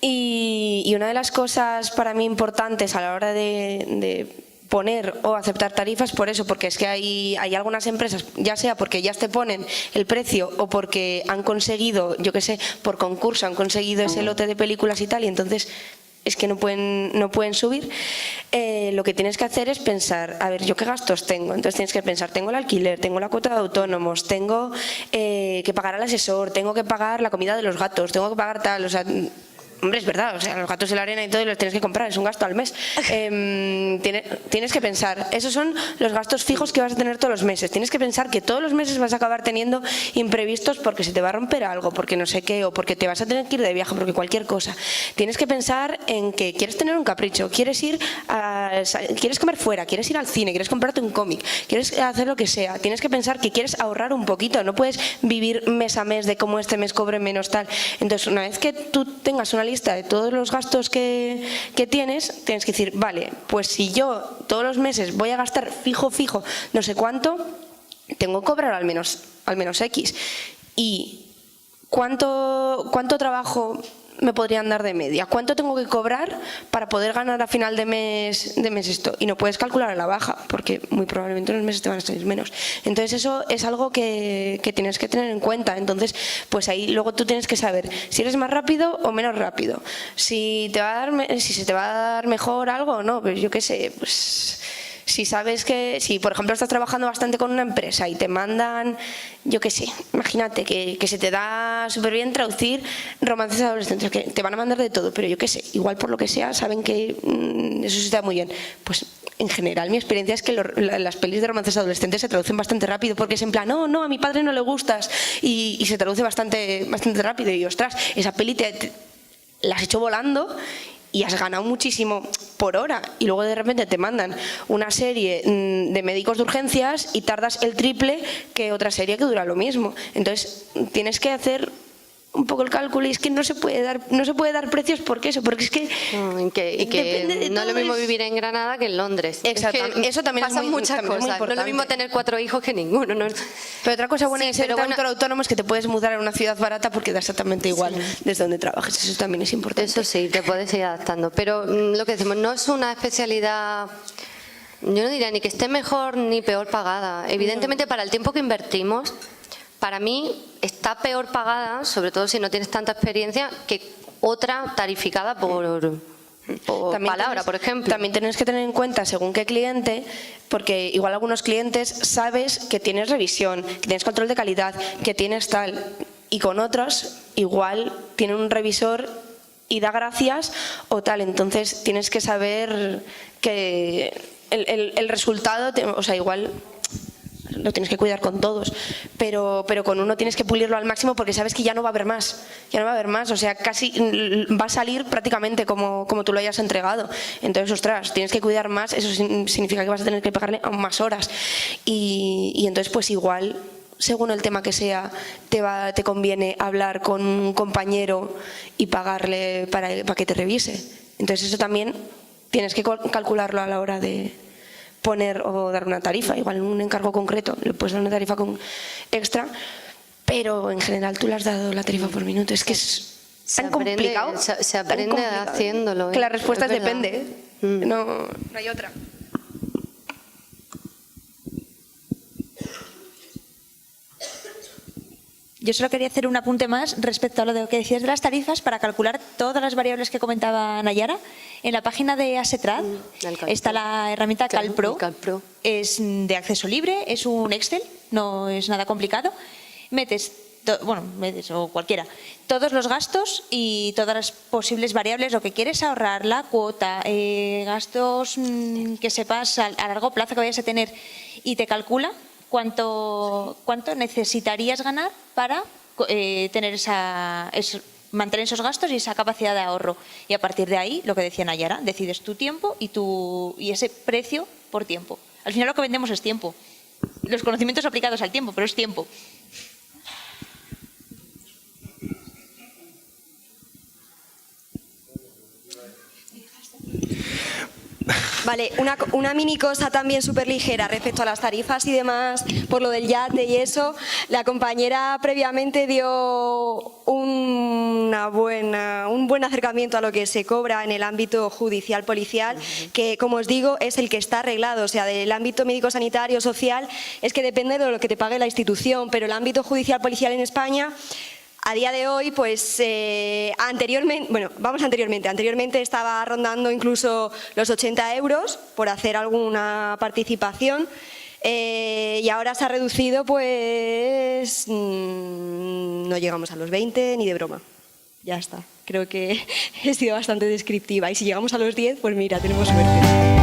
Speaker 3: Y una de las cosas para mí importantes a la hora de poner o aceptar tarifas, por eso, porque es que hay algunas empresas, ya sea porque ya te ponen el precio o porque han conseguido, yo qué sé, por concurso han conseguido ese lote de películas y tal, y entonces es que no pueden subir. Lo que tienes que hacer es pensar, a ver, ¿yo qué gastos tengo? Entonces tienes que pensar, tengo el alquiler, tengo la cuota de autónomos, tengo que pagar al asesor, tengo que pagar la comida de los gatos, tengo que pagar tal, o sea... Hombre, es verdad, o sea, los gatos en la arena y todo los tienes que comprar, es un gasto al mes. Tienes que pensar, esos son los gastos fijos que vas a tener todos los meses. Tienes que pensar que todos los meses vas a acabar teniendo imprevistos porque se te va a romper algo, porque no sé qué, o porque te vas a tener que ir de viaje, porque cualquier cosa. Tienes que pensar en que quieres tener un capricho, quieres comer fuera, quieres ir al cine, quieres comprarte un cómic, quieres hacer lo que sea. Tienes que pensar que quieres ahorrar un poquito, no puedes vivir mes a mes de cómo este mes cobre menos tal. Entonces, una vez que tú tengas una lista de todos los gastos que tienes que decir, vale, pues si yo todos los meses voy a gastar fijo, no sé cuánto, tengo que cobrar al menos X. ¿Y cuánto trabajo me podrían dar de media? ¿Cuánto tengo que cobrar para poder ganar a final de mes esto? Y no puedes calcular a la baja, porque muy probablemente unos meses te van a salir menos. Entonces eso es algo que tienes que tener en cuenta. Entonces, pues ahí luego tú tienes que saber si eres más rápido o menos rápido. Si se te va a dar mejor algo o no, pues yo qué sé, pues... Si sabes que, si por ejemplo estás trabajando bastante con una empresa y te mandan, yo qué sé, imagínate que se te da súper bien traducir romances adolescentes, que te van a mandar de todo, pero yo qué sé, igual por lo que sea, saben que eso se te da muy bien. Pues en general mi experiencia es que las pelis de romances adolescentes se traducen bastante rápido, porque es en plan, no, a mi padre no le gustas, y se traduce bastante rápido, y ostras, esa peli la has hecho volando y has ganado muchísimo por hora, y luego de repente te mandan una serie de médicos de urgencias y tardas el triple que otra serie que dura lo mismo. Entonces tienes que hacer un poco el cálculo, y es que no se puede dar precios porque es que
Speaker 2: no es lo mismo vivir en Granada que en Londres.
Speaker 3: Exacto,
Speaker 2: es que
Speaker 3: eso también
Speaker 2: pasan muchas cosas. No es lo mismo tener 4 hijos que ninguno, ¿no?
Speaker 3: Pero otra cosa buena de ser traductor autónomo es que te puedes mudar a una ciudad barata porque da exactamente igual desde donde trabajes. Eso también es importante.
Speaker 2: Eso sí, te puedes ir adaptando. Pero lo que decimos, no es una especialidad, yo no diría ni que esté mejor ni peor pagada. Evidentemente, para el tiempo que invertimos, para mí está peor pagada, sobre todo si no tienes tanta experiencia, que otra tarificada por palabra, por ejemplo.
Speaker 3: También tienes que tener en cuenta según qué cliente, porque igual algunos clientes sabes que tienes revisión, que tienes control de calidad, que tienes tal, y con otros igual tienen un revisor y da gracias o tal. Entonces tienes que saber que el resultado, o sea, igual lo tienes que cuidar con todos, pero con uno tienes que pulirlo al máximo porque sabes que ya no va a haber más, o sea, casi va a salir prácticamente como tú lo hayas entregado. Entonces, ostras, tienes que cuidar más, eso significa que vas a tener que pagarle aún más horas y entonces pues igual, según el tema que sea, te conviene hablar con un compañero y pagarle para que te revise. Entonces eso también tienes que calcularlo a la hora de poner o dar una tarifa. Igual en un encargo concreto le puedes dar una tarifa extra, pero en general tú le has dado la tarifa por minuto. Es que es tan complicado.
Speaker 2: Se aprende haciéndolo.
Speaker 3: Que la respuesta es depende. No hay otra.
Speaker 5: Yo solo quería hacer un apunte más respecto a lo que decías de las tarifas para calcular todas las variables que comentaba Nayara. En la página de Asetrad está la herramienta CalPro. Es de acceso libre, es un Excel, no es nada complicado. Metes o cualquiera, todos los gastos y todas las posibles variables, lo que quieres ahorrar, la cuota, gastos que sepas a largo plazo que vayas a tener, y te calcula cuánto necesitarías ganar para mantener esos gastos y esa capacidad de ahorro. Y a partir de ahí, lo que decía Nayara, decides tu tiempo y ese precio por tiempo. Al final lo que vendemos es tiempo. Los conocimientos aplicados al tiempo, pero es tiempo.
Speaker 6: Vale, una mini cosa también súper ligera respecto a las tarifas y demás, por lo del yate y eso. La compañera previamente dio un buen acercamiento a lo que se cobra en el ámbito judicial policial, que, como os digo, es el que está arreglado. O sea, del ámbito médico-sanitario, social, es que depende de lo que te pague la institución, pero el ámbito judicial policial en España, a día de hoy, pues anteriormente estaba rondando incluso los 80 euros por hacer alguna participación y ahora se ha reducido, pues no llegamos a los 20 ni de broma. Ya está, creo que he sido bastante descriptiva y si llegamos a los 10, pues mira, tenemos suerte.